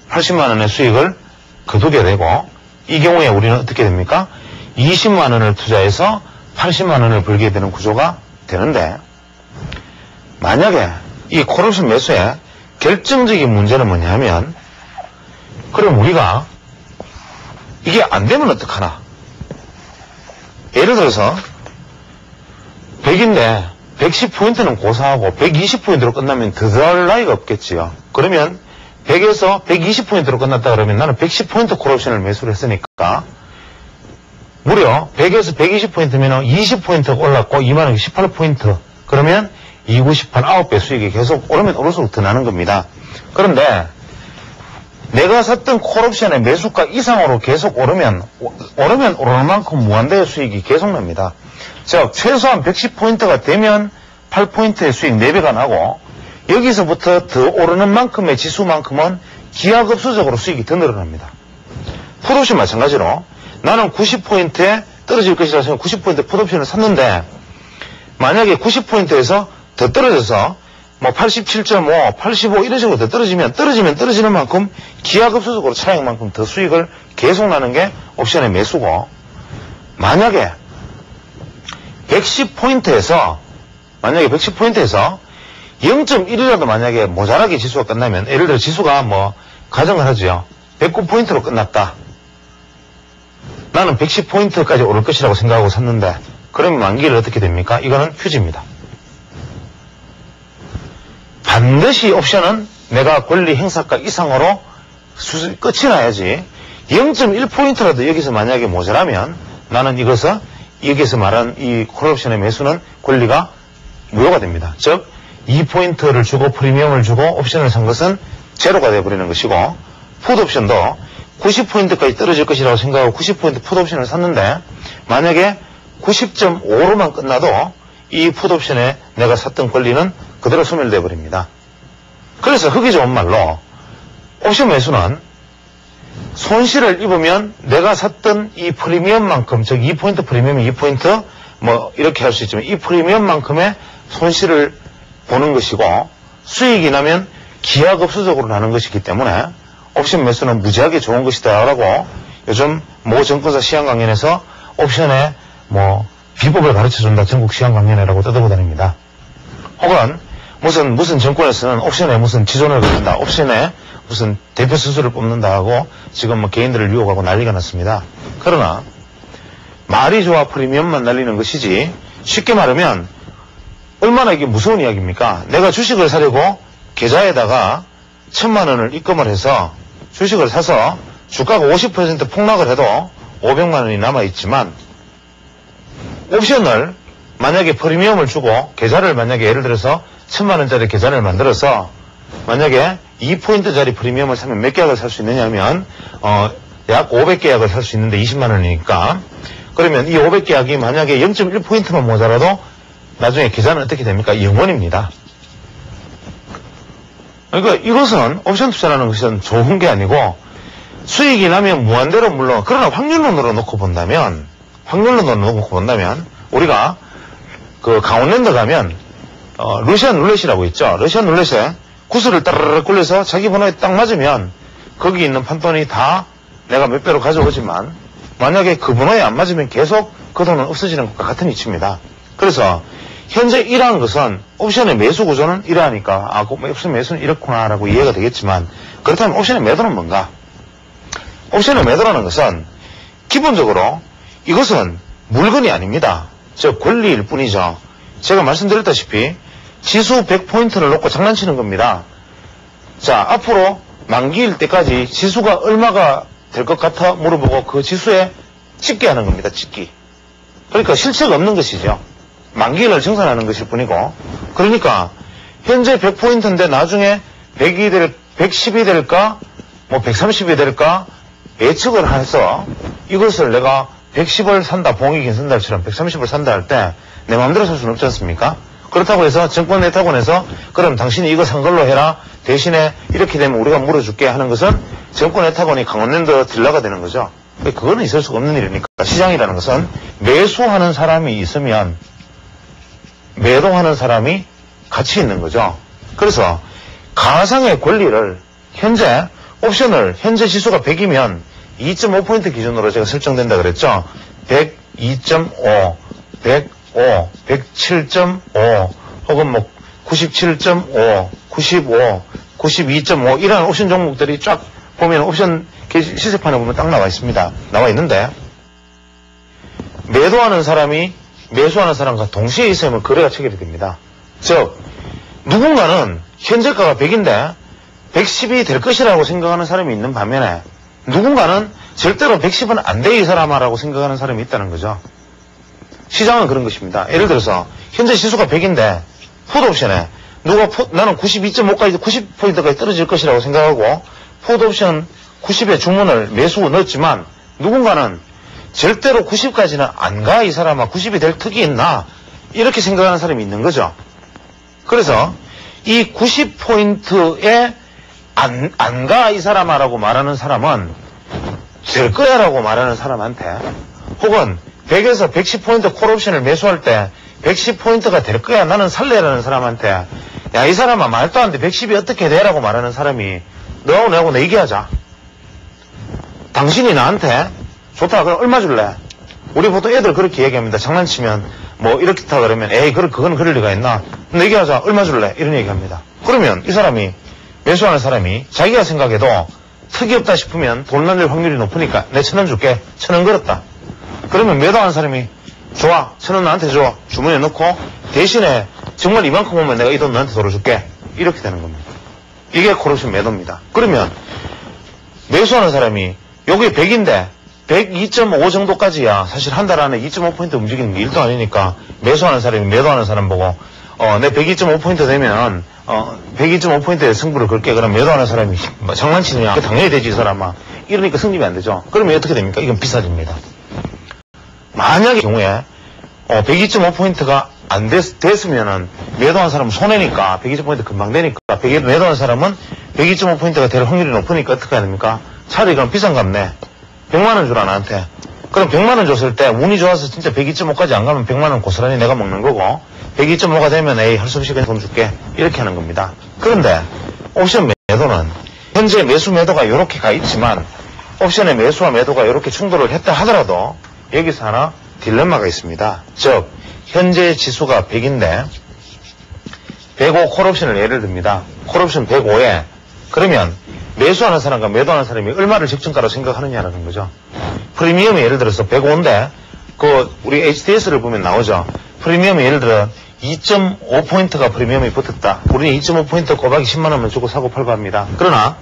S1: 80만 원의 수익을 거두게 되고, 이 경우에 우리는 어떻게 됩니까? 20만 원을 투자해서 80만 원을 벌게 되는 구조가 되는데, 만약에 이 콜옵션 매수의 결정적인 문제는 뭐냐면, 그럼 우리가 이게 안 되면 어떡하나? 예를 들어서 100인데 110포인트는 고사하고 120포인트로 끝나면 더 할 나위가 없겠지요. 그러면 100에서 120포인트로 끝났다 그러면 나는 110포인트 콜옵션을 매수를 했으니까 무려 100에서 120포인트면 20포인트 올랐고 2만원 18포인트. 그러면 298, 9배 수익이 계속 오르면 오를수록 더 나는 겁니다. 그런데 내가 샀던 콜옵션의 매수가 이상으로 계속 오르면 오르는 만큼 무한대의 수익이 계속 납니다. 즉 최소한 110포인트가 되면 8포인트의 수익 4배가 나고, 여기서부터 더 오르는 만큼의 지수만큼은 기하급수적으로 수익이 더 늘어납니다. 풋옵션 마찬가지로 나는 90포인트에 떨어질 것이라 생각 90포인트 풋옵션을 샀는데, 만약에 90포인트에서 더 떨어져서 뭐 87.5, 85 이런 식으로 더 떨어지면 떨어지는 만큼 기하급수적으로 차익만큼 더 수익을 계속 나는 게 옵션의 매수고, 만약에 110포인트에서 0.1이라도 만약에 모자라게 지수가 끝나면, 예를 들어 지수가 뭐 가정을 하죠. 109포인트로 끝났다. 나는 110포인트까지 오를 것이라고 생각하고 샀는데, 그러면 만기일 어떻게 됩니까? 이거는 휴지입니다. 반드시 옵션은 내가 권리 행사가 이상으로 끝이 나야지, 0.1포인트라도 여기서 만약에 모자라면 나는 이것을, 여기서 말한 이 콜옵션의 매수는 권리가 무효가 됩니다. 즉 2포인트를 주고 프리미엄을 주고 옵션을 산 것은 제로가 되어버리는 것이고, 풋옵션도 90포인트까지 떨어질 것이라고 생각하고 90포인트 풋옵션을 샀는데, 만약에 90.5로만 끝나도 이 풋옵션에 내가 샀던 권리는 그대로 소멸되어 버립니다. 그래서 흙이 좋은 말로 옵션 매수는 손실을 입으면 내가 샀던 이 프리미엄만큼, 즉 2포인트 프리미엄이 2포인트 뭐 이렇게 할 수 있지만 이 프리미엄만큼의 손실을 보는 것이고, 수익이 나면 기하급수적으로 나는 것이기 때문에 옵션 매수는 무지하게 좋은 것이다라고 요즘 모 증권사 시황 강연에서 옵션의 뭐 비법을 가르쳐준다, 전국 시황 강연회라고 떠들고 다닙니다. 혹은 무슨 증권에서는 옵션에 무슨 지존을 걸린다, 옵션에 무슨 대표 수수를 뽑는다 하고 지금 뭐 개인들을 유혹하고 난리가 났습니다. 그러나 말이 좋아 프리미엄만 날리는 것이지, 쉽게 말하면 얼마나 이게 무서운 이야기입니까? 내가 주식을 사려고 계좌에다가 1,000만 원을 입금을 해서 주식을 사서 주가가 50% 폭락을 해도 500만 원이 남아있지만, 옵션을 만약에 프리미엄을 주고 계좌를 만약에 예를 들어서 1,000만 원짜리 계좌를 만들어서 만약에 2포인트짜리 프리미엄을 사면 몇 계약을 살 수 있느냐면 약 500계약을 살 수 있는데 20만 원이니까, 그러면 이 500계약이 만약에 0.1포인트만 모자라도 나중에 계좌는 어떻게 됩니까? 0원입니다. 그러니까 이것은 옵션 투자라는 것은 좋은 게 아니고, 수익이 나면 무한대로 물론, 그러나 확률론으로 놓고 본다면 우리가 그 강원랜드 가면 러시안 룰렛이라고 있죠. 러시안 룰렛에 구슬을 따르르 굴려서 자기 번호에 딱 맞으면 거기 있는 판돈이 다 내가 몇 배로 가져오지만, 만약에 그 번호에 안 맞으면 계속 그 돈은 없어지는 것과 같은 이치입니다. 그래서 현재 이러한 것은 옵션의 매수 구조는 이러하니까 옵션 매수는 이렇구나라고 이해가 되겠지만, 그렇다면 옵션의 매도는 뭔가? 옵션의 매도라는 것은 기본적으로 이것은 물건이 아닙니다. 즉 권리일 뿐이죠. 제가 말씀드렸다시피 지수 100포인트를 놓고 장난치는 겁니다. 자, 앞으로 만기일 때까지 지수가 얼마가 될 것 같아 물어보고 그 지수에 찍기 하는 겁니다. 찍기. 그러니까 실체가 없는 것이죠. 만기일을 정산하는 것일 뿐이고, 그러니까 현재 100포인트인데 나중에 100이 110이 될까 뭐 130이 될까 예측을 해서 이것을 내가 110을 산다, 봉익인 선달처럼 130을 산다 할 때 내 마음대로 살 수는 없지 않습니까? 그렇다고 해서 증권내탁원에서 그럼 당신이 이거 산 걸로 해라, 대신에 이렇게 되면 우리가 물어줄게 하는 것은 정권의 타건이 강원랜드 딜러가 되는 거죠. 그거는 있을 수가 없는 일이니까. 시장이라는 것은 매수하는 사람이 있으면 매도하는 사람이 같이 있는 거죠. 그래서 가상의 권리를 현재 옵션을 현재 지수가 100이면 2.5포인트 기준으로 제가 설정된다 그랬죠. 100, 2.5, 105, 107.5 혹은 뭐 97.5, 95, 92.5 이런 옵션 종목들이 쫙 보면 옵션 시세판에 보면 딱 나와 있습니다. 나와 있는데 매도하는 사람이 매수하는 사람과 동시에 있으면 거래가 체결이 됩니다. 즉 누군가는 현재가가 100인데 110이 될 것이라고 생각하는 사람이 있는 반면에 누군가는 절대로 110은 안 돼 이 사람아라고 생각하는 사람이 있다는 거죠. 시장은 그런 것입니다. 예를 들어서 현재 지수가 100인데 풋옵션에 누가 나는 92.5까지 90포인트까지 떨어질 것이라고 생각하고 풋옵션 90에 주문을 매수 넣었지만 누군가는 절대로 90까지는 안 가 이 사람아 90이 될 턱이 있나 이렇게 생각하는 사람이 있는 거죠. 그래서 이 90포인트에 안 가 이 사람아라고 말하는 사람은 될 거야 라고 말하는 사람한테 혹은 100에서 110포인트 콜옵션을 매수할 때 110포인트가 될 거야 나는 살래라는 사람한테 야 이 사람아 말도 안 돼 110이 어떻게 돼 라고 말하는 사람이 너하고 나하고 내 얘기하자. 당신이 나한테 좋다 그럼 얼마 줄래? 우리 보통 애들 그렇게 얘기합니다. 장난치면 뭐 이렇게 타 그러면 에이 그건 그럴 리가 있나? 얘기하자. 얼마 줄래? 이런 얘기합니다. 그러면 이 사람이 매수하는 사람이 자기가 생각해도 턱이 없다 싶으면 돈 날릴 확률이 높으니까 내 1,000원 줄게. 1,000원 걸었다. 그러면 매도하는 사람이 좋아 1,000원 나한테 줘. 주머니에 넣고 대신에 정말 이만큼 오면 내가 이 돈 너한테 돌아줄게. 이렇게 되는 겁니다. 이게 콜옵션 매도입니다. 그러면 매수하는 사람이 여기 100인데 102.5 정도까지야 사실 한 달 안에 2.5포인트 움직이는 게 일도 아니니까 매수하는 사람이 매도하는 사람 보고 내 102.5포인트 되면 102.5포인트에 승부를 걸게. 그럼 매도하는 사람이 뭐 장난치느냐 당연히 되지 이 사람아 이러니까 승립이 안 되죠. 그러면 어떻게 됩니까? 이건 비싸집니다. 만약의 경우에 102.5포인트가 안 됐으면은 매도한 사람은 손해니까 102.5포인트 금방 되니까 매도한 사람은 102.5포인트가 될 확률이 높으니까 어떻게 해야 됩니까? 차라리 그럼 비싼 값네. 100만원 주라 나한테. 그럼 100만원 줬을 때 운이 좋아서 진짜 102.5까지 안 가면 100만원 고스란히 내가 먹는 거고 102.5가 되면 에이 할 수 없이 그냥 돈 줄게 이렇게 하는 겁니다. 그런데 옵션 매도는 현재 매수 매도가 이렇게 가 있지만 옵션의 매수와 매도가 이렇게 충돌을 했다 하더라도 여기서 하나 딜레마가 있습니다. 즉 현재 지수가 100인데 105 콜옵션을 예를 듭니다. 콜옵션 105에 그러면 매수하는 사람과 매도하는 사람이 얼마를 적정가로 생각하느냐라는 거죠. 프리미엄이 예를 들어서 105인데 우리 HDS를 보면 나오죠. 프리미엄이 예를 들어 2.5포인트가 프리미엄이 붙었다. 우리는 2.5포인트 곱하기 10만원만 주고 사고 팔고 합니다. 그러나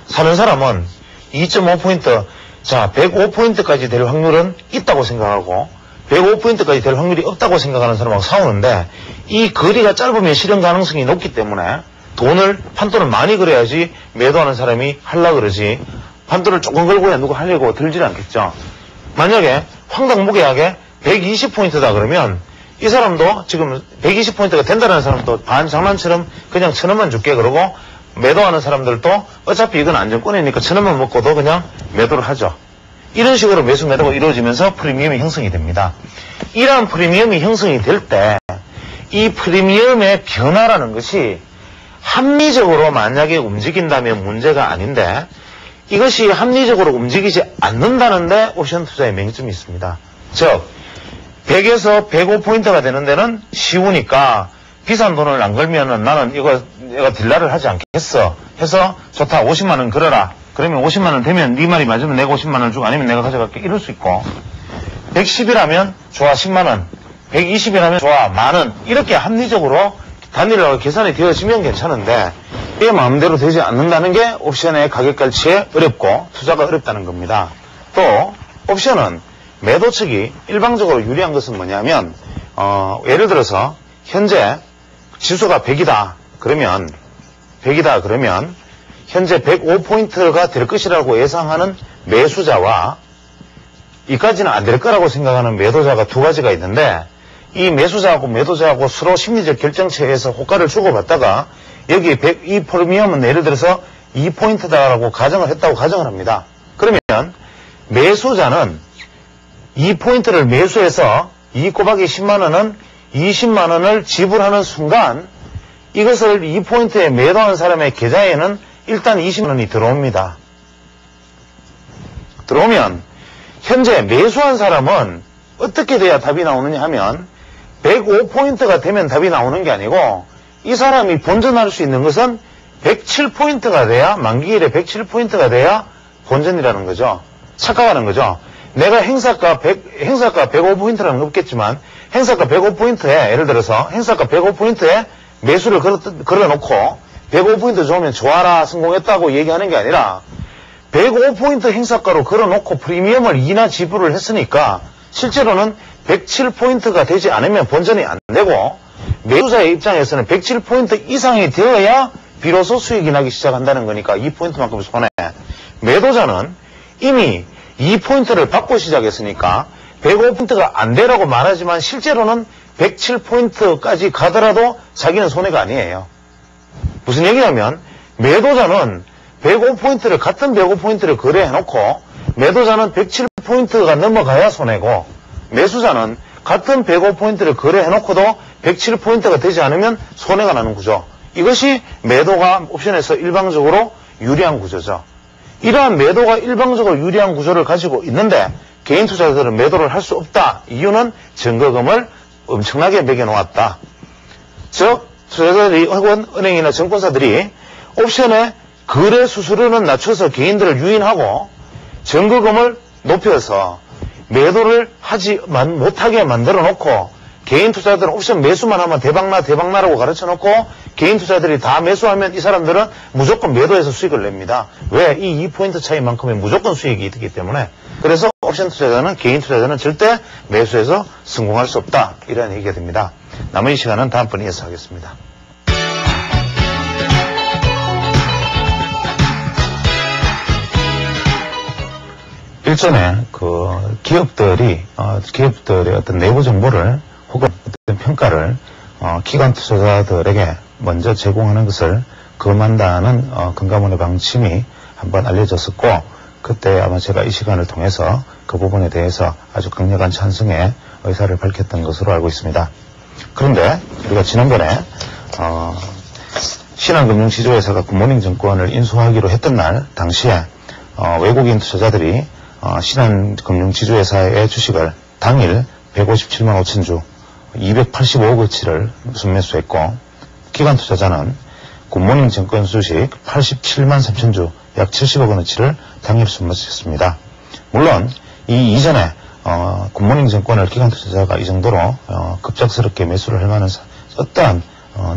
S1: 사는 사람은 2.5포인트 자 105포인트까지 될 확률은 있다고 생각하고 105포인트까지 될 확률이 없다고 생각하는 사람하고 싸우는데 이 거리가 짧으면 실현 가능성이 높기 때문에 판돈을 많이 걸어야지 매도하는 사람이 하려고 그러지 판돈을 조금 걸고야 누가 하려고 들질 않겠죠. 만약에 황당무계하게 120포인트다 그러면 이 사람도 지금 120포인트가 된다는 사람도 반장난처럼 그냥 1,000원만 줄게 그러고 매도하는 사람들도 어차피 이건 안정권이니까 1,000원만 먹고도 그냥 매도를 하죠. 이런 식으로 매수 매도가 이루어지면서 프리미엄이 형성이 됩니다. 이러한 프리미엄이 형성이 될 때 이 프리미엄의 변화라는 것이 합리적으로 만약에 움직인다면 문제가 아닌데 이것이 합리적으로 움직이지 않는다는데 옵션 투자의 맹점이 있습니다. 즉 100에서 105포인트가 되는 데는 쉬우니까 비싼 돈을 안 걸면은 나는 이거 딜라를 하지 않겠어 해서 좋다 50만원 걸어라. 그러면 50만원 되면 네 말이 맞으면 내가 50만원 주고 아니면 내가 가져갈게 이럴 수 있고 110이라면 좋아 10만원 120이라면 좋아 만원 이렇게 합리적으로 단일화가 계산이 되어지면 괜찮은데 이게 마음대로 되지 않는다는 게 옵션의 가격 갈취에 어렵고 투자가 어렵다는 겁니다. 또 옵션은 매도 측이 일방적으로 유리한 것은 뭐냐면 예를 들어서 현재 지수가 100이다 그러면 현재 105포인트가 될 것이라고 예상하는 매수자와 이까지는 안 될 거라고 생각하는 매도자가 두 가지가 있는데 이 매수자하고 매도자하고 서로 심리적 결정체에서 호가를 주고받다가 여기 이 프리미엄은 예를 들어서 2포인트다라고 가정을 했다고 가정을 합니다. 그러면 매수자는 2포인트를 매수해서 2 곱하기 10만원은 20만원을 지불하는 순간 이것을 2포인트에 매도한 사람의 계좌에는 일단 20만원이 들어옵니다. 들어오면 현재 매수한 사람은 어떻게 돼야 답이 나오느냐 하면 105포인트가 되면 답이 나오는 게 아니고 이 사람이 본전할 수 있는 것은 107포인트가 돼야 만기일에 107포인트가 돼야 본전이라는 거죠. 착각하는 거죠. 내가 행사가 105포인트라는 건 없겠지만 행사가 105포인트에 예를 들어서 행사가 105포인트에 매수를 걸어놓고 105포인트 좋으면 좋아라 성공했다고 얘기하는 게 아니라 105포인트 행사가로 걸어놓고 프리미엄을 2나 지불을 했으니까 실제로는 107포인트가 되지 않으면 본전이 안 되고 매수자의 입장에서는 107포인트 이상이 되어야 비로소 수익이 나기 시작한다는 거니까 2포인트만큼 손해. 매도자는 이미 2포인트를 받고 시작했으니까 105포인트가 안 되라고 말하지만 실제로는 107포인트까지 가더라도 자기는 손해가 아니에요. 무슨 얘기냐면 매도자는 105포인트를 같은 105포인트를 거래해놓고 매도자는 107포인트가 넘어가야 손해고 매수자는 같은 105포인트를 거래해놓고도 107포인트가 되지 않으면 손해가 나는 구조. 이것이 매도가 옵션에서 일방적으로 유리한 구조죠. 이러한 매도가 일방적으로 유리한 구조를 가지고 있는데 개인 투자자들은 매도를 할 수 없다. 이유는 증거금을 엄청나게 매겨놓았다. 즉 투자자들이 혹은 은행이나 증권사들이 옵션의 거래 수수료는 낮춰서 개인들을 유인하고 증거금을 높여서 매도를 못하게 만들어 놓고 개인 투자자들은 옵션 매수만 하면 대박나라고 가르쳐 놓고 개인 투자자들이 다 매수하면 이 사람들은 무조건 매도해서 수익을 냅니다. 왜? 이 2포인트 차이만큼의 무조건 수익이 있기 때문에. 그래서 옵션 투자자는 개인 투자자는 절대 매수해서 성공할 수 없다. 이런 얘기가 됩니다. 남은 시간은 다음번에 이어서 하겠습니다. 일전에 기업들의 어떤 내부 정보를 혹은 어떤 평가를 기관 투자자들에게 먼저 제공하는 것을 금한다는 금감원의 방침이 한번 알려졌었고 그때 아마 제가 이 시간을 통해서 그 부분에 대해서 아주 강력한 찬성의 의사를 밝혔던 것으로 알고 있습니다. 그런데 우리가 지난번에 신한금융지주회사가 굿모닝증권을 인수하기로 했던 날 당시에 외국인 투자자들이 신한금융지주회사의 주식을 당일 157만 5천 주 285억어치를 순매수했고 기관 투자자는 굿모닝증권 주식 87만 3천 주 약 70억 원어치를 당일 순매수했습니다. 물론 이 이전에 굿모닝증권을 기관 투자자가 이 정도로 급작스럽게 매수를 할 만한 어떠한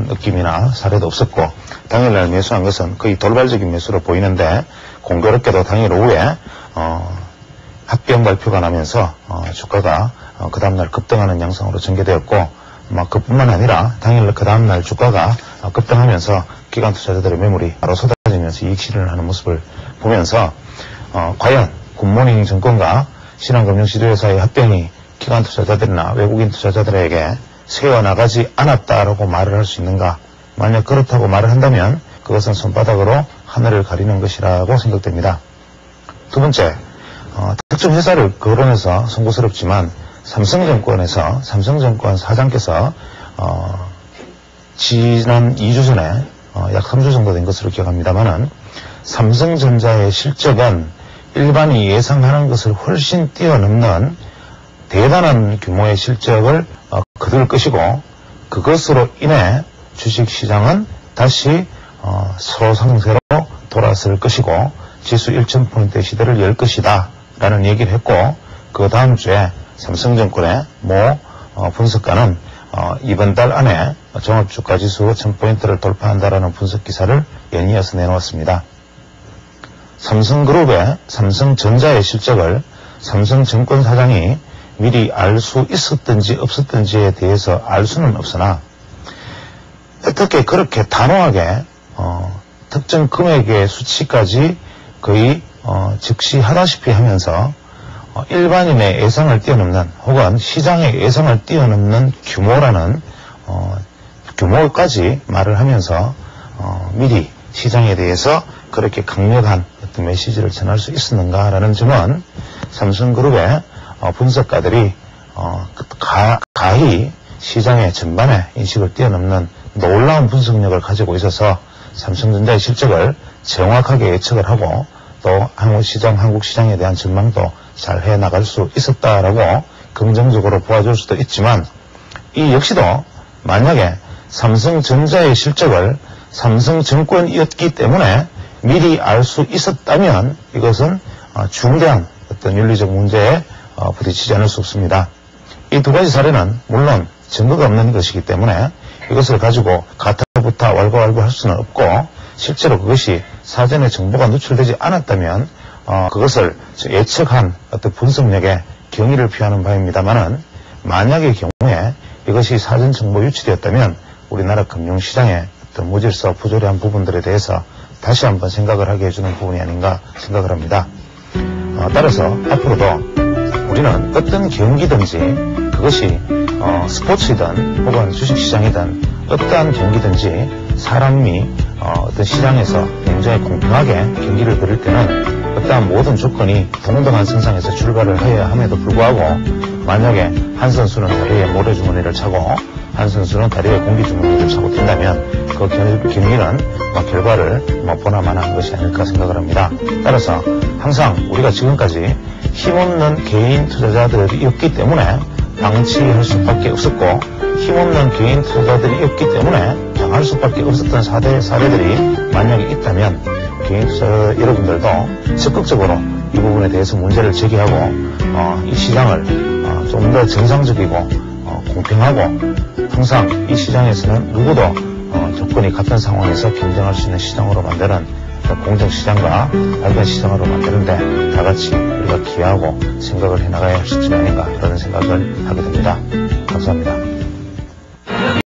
S1: 느낌이나 사례도 없었고 당일날 매수한 것은 거의 돌발적인 매수로 보이는데 공교롭게도 당일 오후에 합병 발표가 나면서 주가가 그 다음날 급등하는 양상으로 전개되었고 그뿐만 아니라 당일 그 다음날 주가가 급등하면서 기관 투자자들의 매물이 바로 쏟아지면서 이익 실현을 하는 모습을 보면서 과연 굿모닝 증권과 신한금융지주회사의 합병이 기관 투자자들이나 외국인 투자자들에게 새어나가지 않았다라고 말을 할 수 있는가? 만약 그렇다고 말을 한다면 그것은 손바닥으로 하늘을 가리는 것이라고 생각됩니다. 두 번째, 특정 회사를 거론해서 송구스럽지만 삼성증권 사장께서 지난 2주 전에 약 3주 정도 된 것으로 기억합니다만은 삼성전자의 실적은 일반이 예상하는 것을 훨씬 뛰어넘는 대단한 규모의 실적을 거둘 것이고 그것으로 인해 주식시장은 다시 소상세로 돌아설 것이고 지수 1,000포인트의 시대를 열 것이다 라는 얘기를 했고 그 다음 주에 삼성증권의 모 분석가는 이번 달 안에 종합주가지수 1,000포인트를 돌파한다라는 분석 기사를 연이어서 내놓았습니다. 삼성그룹의 삼성전자의 실적을 삼성증권 사장이 미리 알 수 있었든지 없었든지에 대해서 알 수는 없으나 어떻게 그렇게 단호하게 특정 금액의 수치까지 거의 즉시하다시피 하면서 일반인의 예상을 뛰어넘는 혹은 시장의 예상을 뛰어넘는 규모라는 규모까지 말을 하면서 미리 시장에 대해서 그렇게 강력한 어떤 메시지를 전할 수 있었는가라는 점은 삼성그룹의 분석가들이 가히 시장의 전반의 인식을 뛰어넘는 놀라운 분석력을 가지고 있어서 삼성전자의 실적을 정확하게 예측을 하고 또 한국 시장에 대한 전망도 잘 해나갈 수 있었다라고 긍정적으로 보아줄 수도 있지만, 이 역시도 만약에 삼성전자의 실적을 삼성증권이었기 때문에 미리 알 수 있었다면 이것은 중대한 어떤 윤리적 문제에 부딪히지 않을 수 없습니다. 이 두 가지 사례는 물론 증거가 없는 것이기 때문에 이것을 가지고 가타부타 왈가왈부 할 수는 없고, 실제로 그것이 사전에 정보가 노출되지 않았다면 그것을 예측한 어떤 분석력에 경의를 표하는 바입니다만은, 만약의 경우에 이것이 사전 정보 유출이었다면 우리나라 금융시장의 어떤 무질서 부조리한 부분들에 대해서 다시 한번 생각을 하게 해주는 부분이 아닌가 생각을 합니다. 따라서 앞으로도 우리는 어떤 경기든지, 그것이 스포츠이든 혹은 주식시장이든 어떠한 경기든지 사람이 어떤 시장에서 굉장히 공평하게 경기를 벌일 때는 어떠한 모든 조건이 동등한 선상에서 출발을 해야 함에도 불구하고, 만약에 한 선수는 다리에 모래주머니를 차고 한 선수는 다리에 공기주머니를 차고 뛴다면 그 경기는 결과를 보나마나한 것이 아닐까 생각을 합니다. 따라서 항상 우리가 지금까지 힘없는 개인 투자자들이었기 때문에 방치할 수밖에 없었고, 힘없는 개인 투자자들이었기 때문에 당할 수밖에 없었던 사례들이 만약에 있다면 개인 투자자 여러분들도 적극적으로 이 부분에 대해서 문제를 제기하고 이 시장을 좀 더 정상적이고 공평하고, 항상 이 시장에서는 누구도 조건이 같은 상황에서 경쟁할 수 있는 시장으로 만드는 공정시장과 발견 시장으로 만드는데 다 같이 우리가 기여하고 생각을 해나가야 할 시점이 아닌가, 이런 생각을 하게 됩니다. 감사합니다.